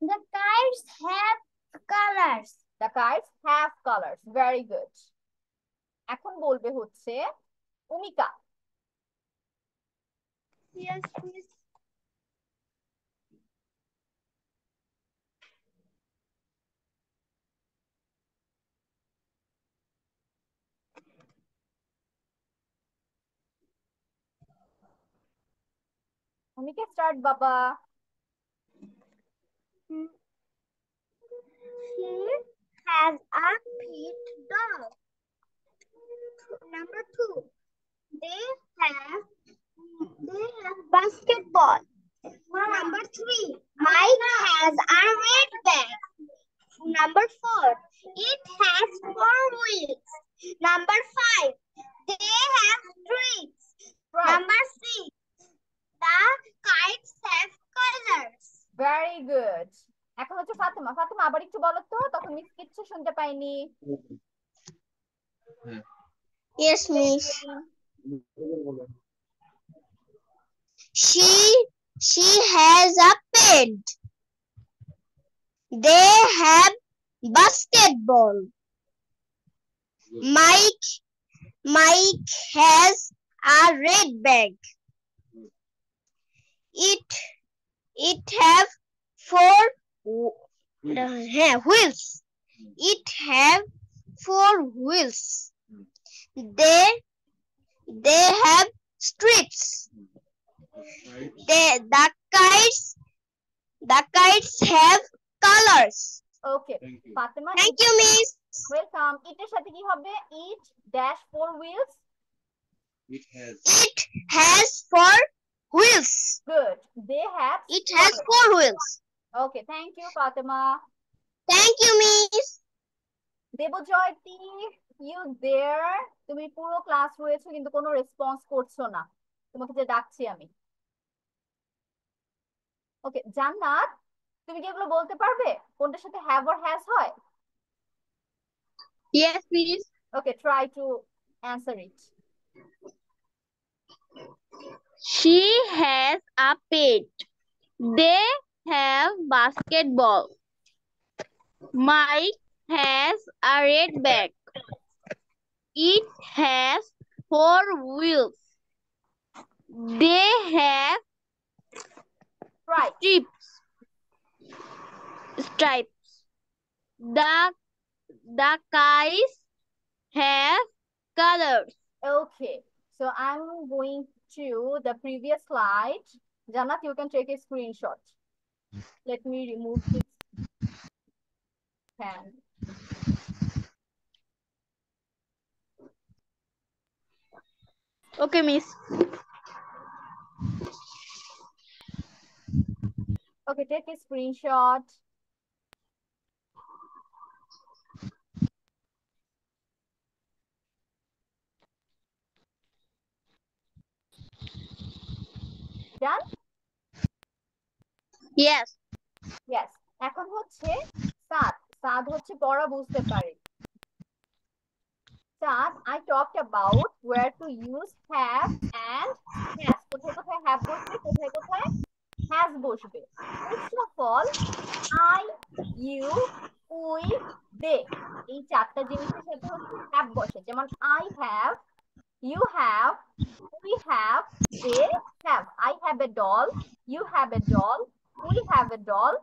The kites have colors. The kites have colours. Very good. এখন বলবে হচ্ছে উমিকা। Yes, miss. উমিকা, স্টার্ট বাবা। She has a pet dog. Number 2. They have basketball. Number 3. Mike has a red bag. Number 4. It has 4 wheels. Number 5. They have trees. Right. Number 6. Fatema, Fatema আবার একটু বলো তো, তখন miss কিচ্ছু শুনতে পাইনি। Yes, miss. She has a pet. They have basketball. Mike has a red bag. It have four wheels. It have 4 wheels. They have strips. The kites have colors. Okay Fatema, Thank you, miss. Welcome. এটার সাথে কি হবে? It dash 4 wheels. It has 4 wheels. Good. They have It has 4 wheels. Okay, thank you Fatema. Thank you, miss. দেবজয়তি, you there? তুমি পুরো class রয়েছো কিন্তু কোনো response করছো না, তোমাকে যে ডাকছি আমি। ওকে জান্নাত, তুমি কি এগুলো বলতে পারবে কোনটার সাথে হ্যাভ অর হ্যাজ হয়? Yes, please. Okay, try to answer it. She has a pet. They have basketball. Mike has a red bag. It has 4 wheels. They have Right. stripes. The kites have colors. Okay, so I'm going to the previous slide. Jannat, you can take a screenshot. Let me remove this pen. Okay, miss. Okay, take a screenshot. Done? Yes. Yes. এখন হচ্ছে সাদ। সাদ হচ্ছে পড়া বুঝতে পারে। Sad, I talked about where to use have and has. কোথায় কোথায় have বসবে, কোথায় কোথায় has বসবে। First of all, I, you, we, they, এই চারটা জিনিসের সাথে হচ্ছে have বসে। যেমন I have, you have, we have, they have. I have a doll, you have a doll, we have a doll,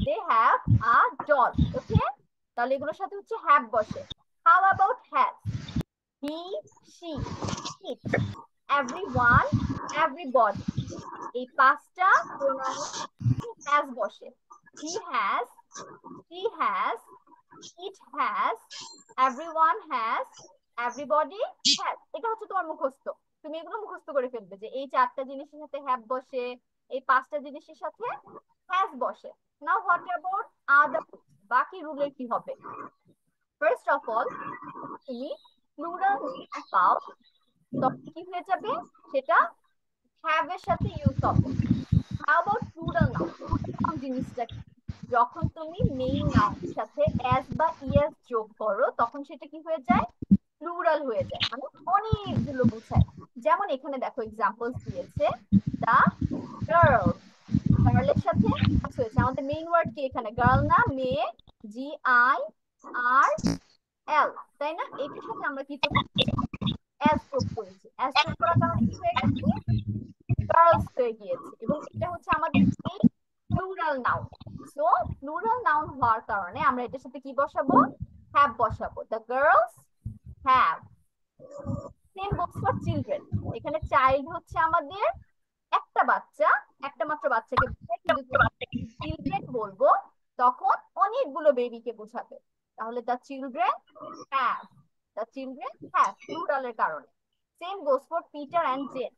they have a doll. Okay? তাহলে এগুলোর সাথে হচ্ছে have বসে। How about has? He, she, it, everyone, everybody. এই পাঁচটা pronoun has বসে। He has, she has, it has, everyone has, everybody has. এটা হচ্ছে তোমার মুখস্থ। তুমি এগুলো মুখস্থ করে ফেলবে যে এই চারটা জিনিসের সাথে have বসে, এই পাঁচটা জিনিসের সাথে has বসে। Now what about other rules? বাকি রুলের কি হবে? First of all, তুমি প্লুরাল পাও তখন কি হয়ে যাবে? সেটা have এর সাথে ইউজ হবে। How about plural noun? Plural noun জিনিসটা কি? যখন তুমি মেইন নাউনের সাথে as বা es যোগ করো তখন সেটা কি হয়ে যায়? প্লুরাল হয়ে যায়, মানে অনেকগুলো বোঝায়। যেমন এখানে দেখো এক্সাম্পলস দিয়েছে, দা গার্লস। গার্লের সাথে as হয়েছে। আমাদের মেইন ওয়ার্ড কি এখানে? গার্ল না মেয়ে, GIRL, তাই না? এটার সাথে আমরা কি as যোগ করেছি। as যোগ করার কারণে কি হয়ে গেছে? গার্লস হয়ে গিয়েছে। এবং এটা হচ্ছে আমাদের এই plural noun. So plural noun হওয়ার কারণে আমরা এটার সাথে কি বসাবো? হ্যাভ বসাবো। The girls have. Same goes for children. এখানে চাইল্ড হচ্ছে আমাদের একটা বাচ্চা, একটা মাত্র বাচ্চাকে বোঝায়, কিন্তু চিলড্রেন বলবো তখন অনেকগুলো বেবিকে বোঝাবে। তাহলে the children have, the children have প্লুরালের কারণে। Same goes for Peter and Jane.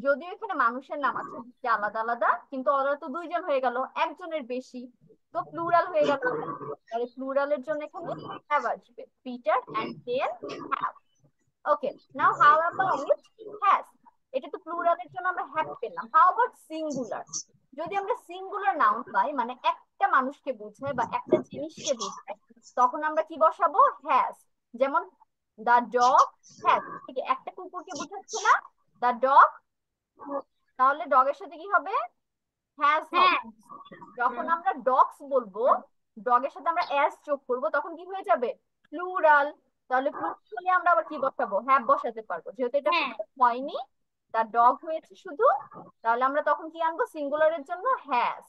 যদিও এখানে মানুষের নাম আছে আলাদা আলাদা, কিন্তু ওরা তো দুইজন হয়ে গেল, একজনের বেশি, তো প্লুরাল হয়ে গেল। তাহলে প্লুরালের জন্য এখানে হ্যাভ আসবে, Peter and Jane have. Okay, now how about has? এটা তো প্লুরালের জন্য আমরা হ্যাভ পেলাম। How about singular? যদি আমরা সিঙ্গুলার নাউন পাই, মানে একটা মানুষকে বোঝায় বা একটা জিনিসকে বোঝায় তখন আমরা কি বসাবো? হ্যাজ। যেমন দা ডগ হ্যাজ, ঠিক একটা কুকুরকে বোঝাচ্ছে না, দা ডগ, তাহলে ডগের সাথে কি হবে? হ্যাজ হবে। যখন আমরা ডগস বলবো, ডগের সাথে আমরা এস যোগ করবো, তখন কি হয়ে যাবে? প্লুরাল। তাহলে প্লুরাল হলে আমরা আবার কি বসাবো? হ্যাভ বসাতে পারবো, যেহেতু এটা plural হয়নি, তার ডগ হয়েছে শুধু, তাহলে আমরা তখন কি আনবো? সিঙ্গুলারের জন্য হ্যাজ।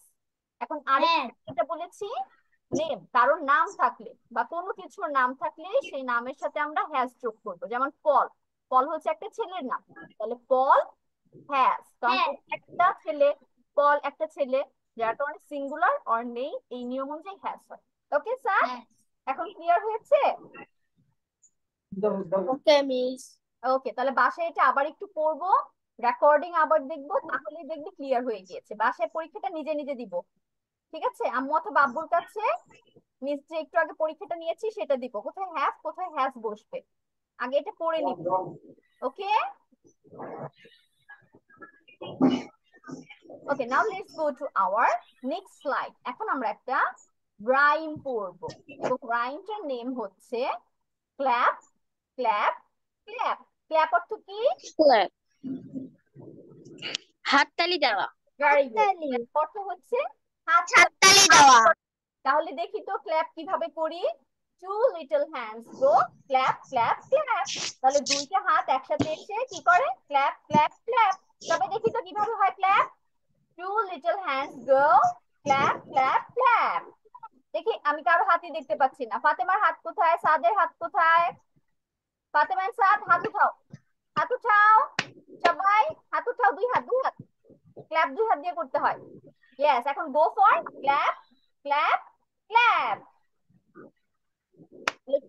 এখন আরেকটা বলেছি, নেম, কারোর নাম থাকলে বা কোনো কিছুর নাম থাকলে সেই নামের সাথে আমরা হ্যাজ যোগ করবো। যেমন পল, পল হচ্ছে একটা ছেলের নাম, তাহলে পল হ্যাজ, কারণ একটা ছেলে, পল একটা ছেলে, যার কারণে সিঙ্গুলার অর নেই, এই নিয়ম অনুযায়ী হ্যাজ হয়। ওকে স্যার, এখন ক্লিয়ার হয়েছে? ওকে মিস। ওকে, তাহলে বাসায় এটা আবার একটু পড়বো, রেকর্ডিং আবার দেখবো, তাহলে দেখবি ক্লিয়ার হয়ে গিয়েছে। বাসায় পরীক্ষাটা নিজে নিজে দিব, ঠিক আছে? আম্মু অথবা আব্বুর কাছে মিস যে একটু আগে পরীক্ষাটা নিয়েছি সেটা দিব, কোথায় হ্যাজ কোথায় হ্যাজ বসবে, আগে এটা পড়ে নিব। Okay okay, now let's go to our next slide. এখন আমরা একটা রাইম পড়বো, এবং রাইমটার নেম হচ্ছে ক্ল্যাপ ক্ল্যাপ ক্ল্যাপ। ক্ল্যাপ অর্থ কি? ক্ল্যাপ, হাততালি দেওয়া। Very good. ক্ল্যাপ অর্থ হচ্ছে হাততালি দেওয়া। তাহলে দেখি তো ক্ল্যাপ কিভাবে করি। Two little hands go clap clap clap. তাহলে দুইটা হাত একসাথে এসে কি করে? Clap clap clap. তবে দেখি তো কিভাবে হয় clap. Two little hands go clap clap clap. দেখি, আমি কারো হাতই দেখতে পাচ্ছি না। ফাতেমার হাত কোথায়? সাদের হাত কোথায়? ফাতেমা এন্ড সাদ, হাত উঠাও, হাত উঠাও, সবাই হাত উঠাও, দুই হাত দুই হাত। ক্ল্যাপ দুই হাত দিয়ে করতে হয়। ইয়েস, এখন go for clap clap clap.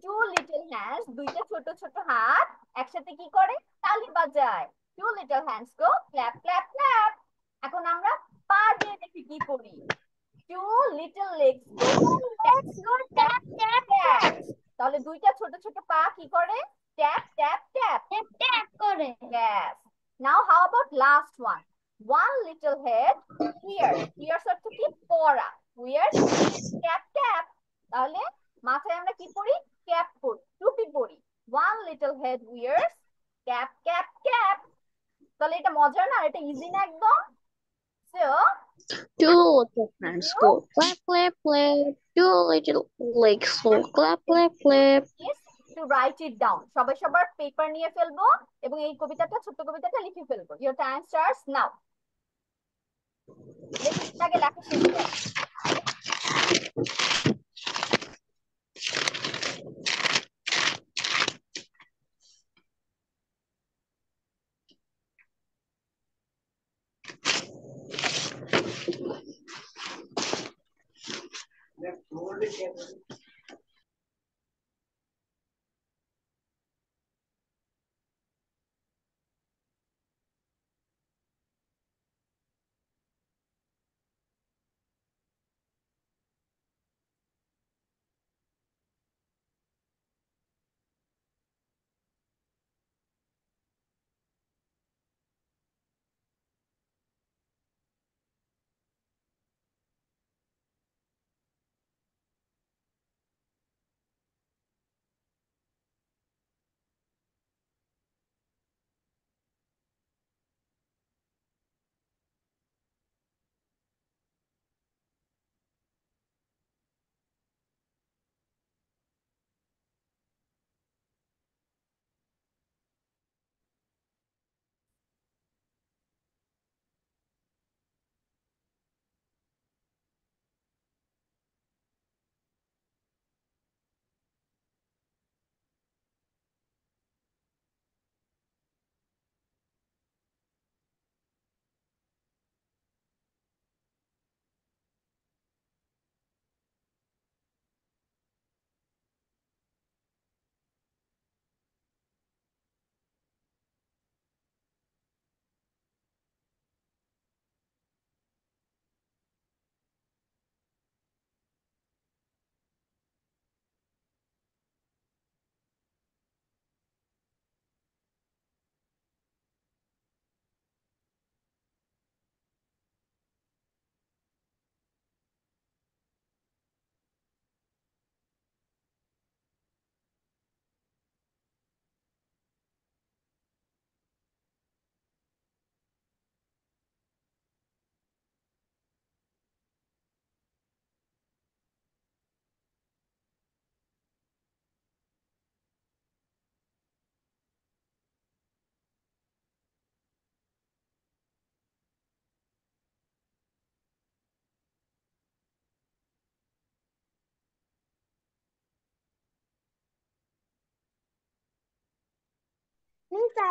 Two little hands, দুইটা ছোট ছোট হাত একসাথে কি করে? তালি বাজায়। Two little hands go clap clap clap. এখন আমরা পা দিয়ে দেখি কি করি। Two little legs go Let's go tap tap tap. tap তাহলে দুইটা ছোট ছোট পা কি করে? Tap tap tap. tap tap করে। Yes. Now how about last one? One little head wears. Wears অর্থ কি? পরা। Wears cap cap. তাহলে মাথায় আমরা কি পরি? ক্যাপ পরি, টুপি পরি। One little head wears cap cap cap. তাহলে এটা মজার না? এটা ইজি না একদম? So, Two little hands go clap clap clap. Two little legs go clap clap clap. is to write it down. সবাই সবার পেপার নিয়ে ফেলবো এবং এই কবিতাটা, ছোট্ট কবিতাটা লিখে ফেলবো। Your time starts now. দেখি আগে লেখা শেষ করে।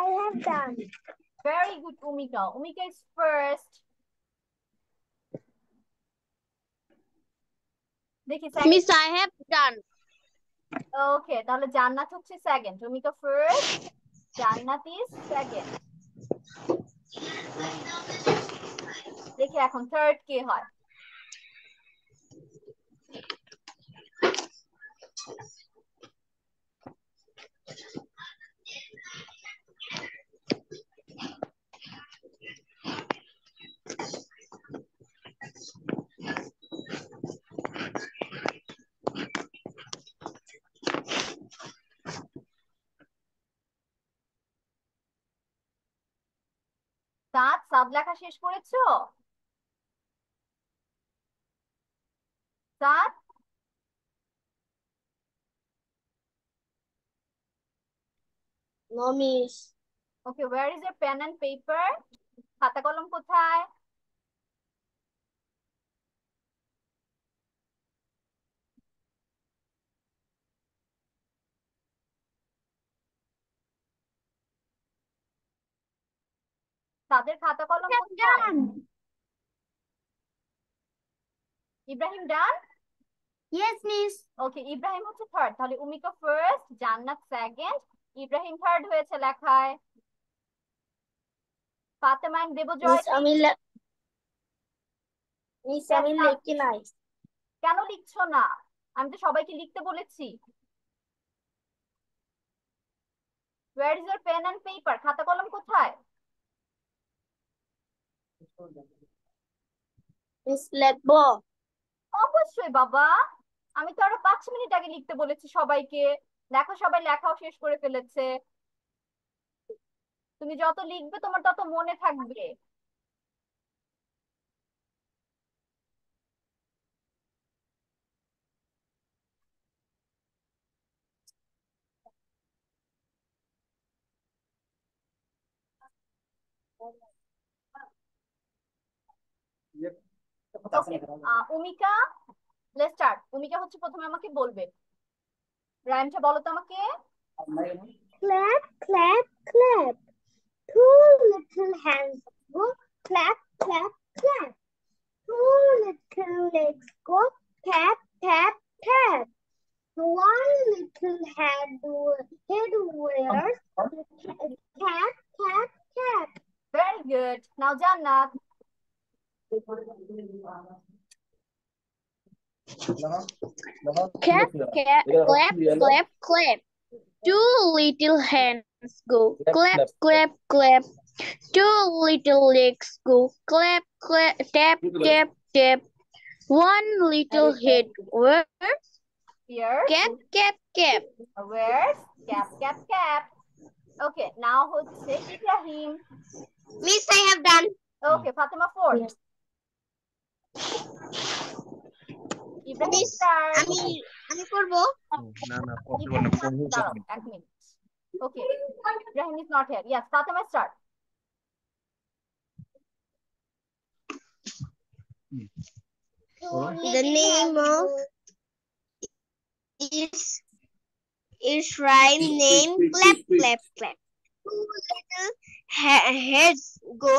I have done. Very good, Umika. Umika is first. দেখি second. Miss, I have done. Okay, তাহলে জান্নাত হচ্ছে সেকেন্ড, উমিকা ফার্স্ট, জান্নাত ইজ সেকেন্ড। দেখি এখন থার্ড কে হয়। সাদ লেখা শেষ করেছো? সাদ, No, miss. Okay, where is your pen and paper? খাতা কলম কোথায়? তাদের খাতা কলম কোথায়? ইব্রাহিম ডান? Yes, miss. ওকে, ইব্রাহিম হচ্ছে থার্ড, তাহলে উমিকা ফার্স্ট, জান্নাত সেকেন্ড, ইব্রাহিম থার্ড হয়েছে লেখায়। ফাতেমা এন্ড দেবজয় Miss, আমি লিখি নাই। কেন লিখছো না? আমি তো সবাইকে লিখতে বলেছি। Where is your pen and paper? খাতা কলম কোথায়? মিস লিখবো। অবশ্যই বাবা, আমি তো আরো 5 মিনিট আগে লিখতে বলেছি সবাইকে। দেখো সবাই লেখাও শেষ করে ফেলেছে। তুমি যত লিখবে তোমার তত মনে থাকবে। উমিকা, লেটস স্টার্ট। উমিকা হচ্ছে প্রথমে আমাকে বলবে, রাইমটা বলো তো আমাকে। Clap, clap, clap. Two little hands go clap, clap, clap. Two little legs go tap, tap, tap. One little head wears tap, tap, tap. Very good. Now Jannat. Clap, clap, clap, clap, clap. Two little hands go clap, clap, clap. Two little legs go clap, clap, tap, tap, tap. One little head wears Ears. cap, cap, cap. Wears cap, cap, cap. Okay, now হচ্ছে Ibrahim. Miss, I have done. Okay, Fatima fourth. Ibrahim Miss, start. আমি করবো। না না possible না, দাঁড়াও, এক minute. Okay, Ibrahim is not here. Yes, Fatima start. The name of is rhyme name clap, clap, clap. Two little heads go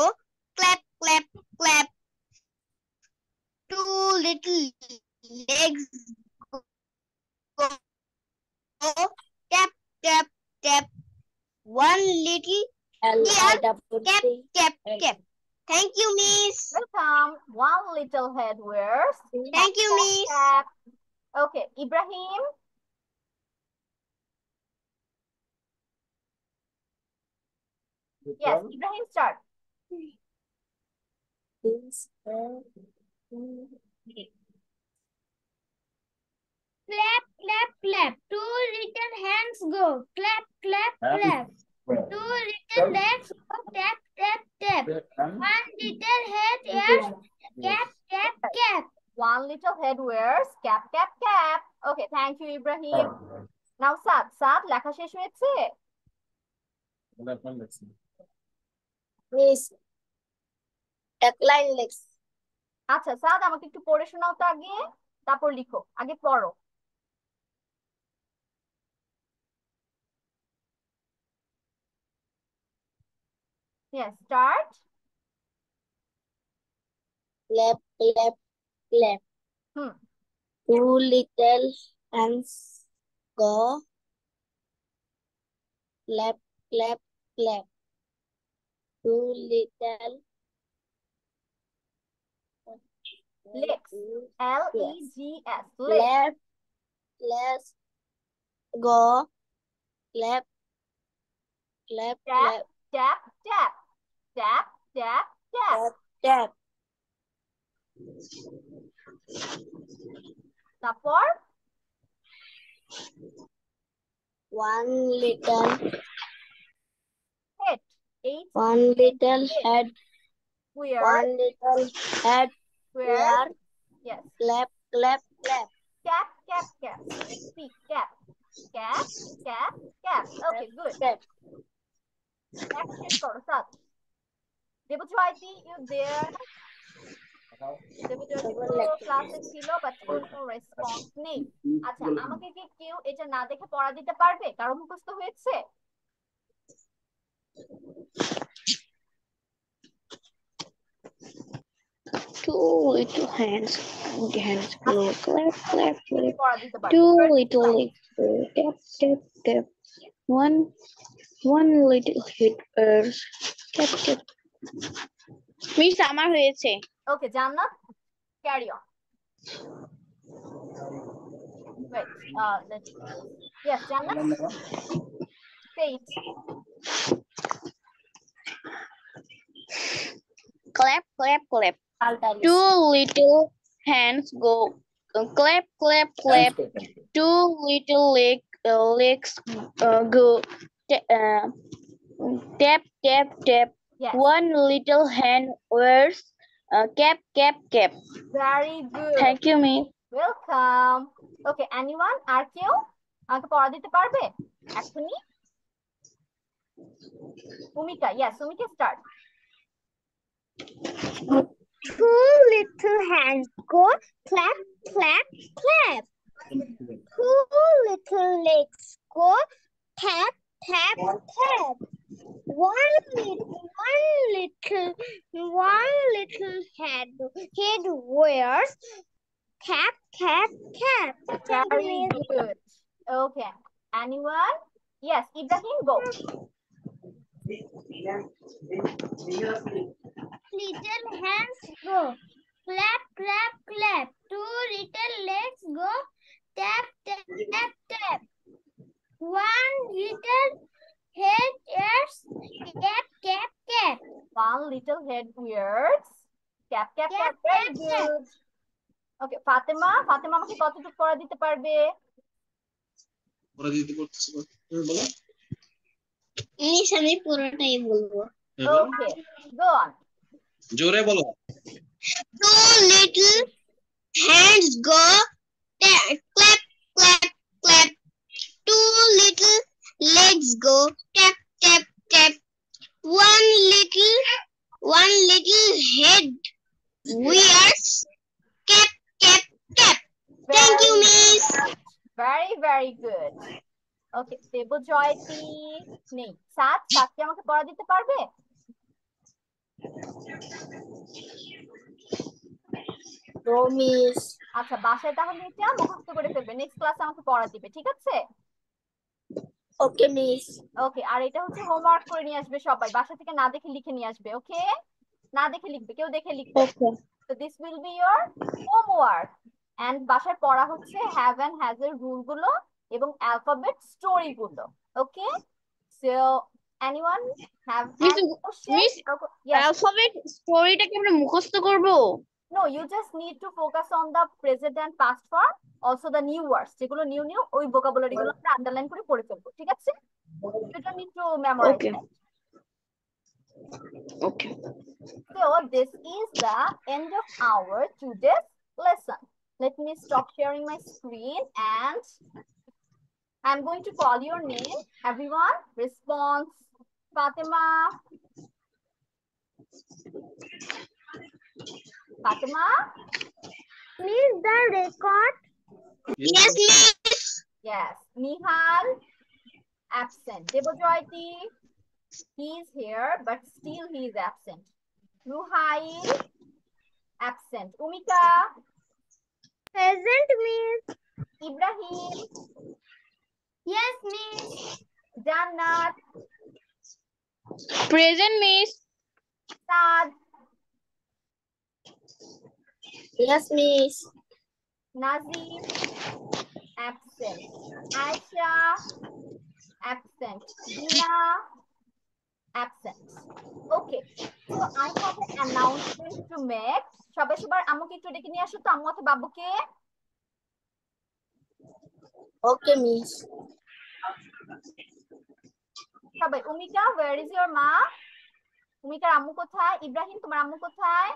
clap, clap, clap. Two little legs go tap, tap, tap. One little ear cap, cap, cap. Thank you, miss. Welcome. One little head wears. Thank you, miss. Cap. Okay, Ibrahim. Yes, Ibrahim start. Clap, clap, clap. Two little hands go clap, clap, clap. Two little legs go tap, tap, tap. One little head wears cap, cap, cap. One little head wears cap, cap, cap. Okay, thank you, Ibrahim. Now, Sad, লেখা শেষ হয়েছে? Miss, এক line লেখ। আচ্ছা, সাদ আমাকে একটু পড়ে শোনাও তো আগে, তারপর লিখো। আগে পড়ো। Yes, start. Clap, clap, clap. Hmm. Two little hands go. Clap, clap, clap. Two little Legs. L-E-G-S. Legs. Clap, let's go. Clap, clap, Tap, clap, tap, tap. Tap, tap, tap. tap, tap. তারপর One little head. One little head. Where? One little head. Where? Yes. Clap, clap, clap. Cap, cap, cap. Speak, cap. Cap, cap, cap. Okay, good. Clap. Next করো sir. দেবজয়তি, you there? দেবজয়তি পুরো ক্লাসে ছিল but কোনো response নেই। আচ্ছা, আমাকে কি কেউ এটা না দেখে পড়া দিতে পারবে? কারো মুখস্থ হয়েছে? Two little hands go clap, clap, clap. পড়া দিতে পারবে। Two little legs go tap, tap, tap. One little head tap, tap. Miss আমার হয়েছে। ওকে, জান্নাত, carry on. Wait, yes, Jannat, say it. Clap, clap, clap. Two little hands go clap, clap, clap. Two little legs go tap, tap, tap. Yes. One little hand wears cap, cap, cap. Very good. Thank you, miss. Welcome. Okay, anyone? আর কেউ আমাকে পড়া দিতে পারবে এখনই? Umika, yes, Umika, start. Two little hands go clap, clap, clap. Two little legs go tap, tap, tap. One little head wears cap, cap, cap. Very good. Okay, anyone? Yes, Ibrahim, go. Little hands go clap, clap, clap. Two little legs go tap, tap, tap, tap. One little head wears cap, cap, cap. One little head wears cap, cap, cap. Cap, Very cap, good. Okay, Fatima, আমাকে কতটুকু পড়া দিতে পারবে? পড়া দিতে করতেছি, বলো। Miss আমি পুরোটাই বলবো। Okay, go on. জোরে বলো। Two little hands go clap, clap, clap. Two little legs go tap, tap, tap. One little head wears cap, cap, cap. Thank you, miss. Very, very good. Okay, দেবজয়তি নেই। সাত কি আমাকে পড়া দিতে পারবে? Miss. আচ্ছা, বাসায় তাহলে এটা মুখস্থ করে ফেলবে, নেক্সট ক্লাসে আমাকে পড়া দিবে, ঠিক আছে? ওকে মিস। ওকে, আর এটা হচ্ছে হোমওয়ার্ক করে নিয়ে আসবে সবাই, বাসা থেকে না দেখে লিখে নিয়ে আসবে। ওকে, না দেখে লিখবে, কেউ দেখে লিখবে। So this will be your homework. And বাসায় পড়া হচ্ছে have and has এর রুল গুলো এবং অ্যালফাবেট স্টোরি গুলো। Okay, so anyone have any question? Miss, alphabet স্টোরিটাকে আমরা মুখস্থ করব? No, you just need to focus on the present and past form, also the new words, যেগুলো নিউ ওই vocabulary গুলো আমরা আন্ডারলাইন করে পড়ে ফেলবো, ঠিক আছে? You don't need to memorize. Okay. That. Okay. So this is the end of our today's lesson. Let me stop sharing my screen and I'm going to call your name. Everyone, response. Fatima. Fatima? Miss the record. Yes, miss. Yes. Nihal? Absent. Debojyoti? He is here, but still he is absent. Ruhail, absent. Umika, Present, Miss. Ibrahim, Yes, Miss. Jannat, Present, Miss. Saad, Yes, Miss. Nazim, absent. Aisha, absent. Dina, absent. Okay, so I have an announcement to make. সবাই সবার আম্মুকে একটু ডেকে নিয়ে আসো তো, আম্মু অথবা বাবুকে। Okay, Miss. সবাই, উমিকা, where is your মা? উমিকার আম্মু কোথায়? ইব্রাহিম, তোমার আম্মু কোথায়?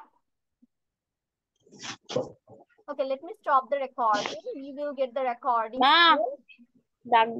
Okay, let me stop the recording. We will get the recording Ma. soon.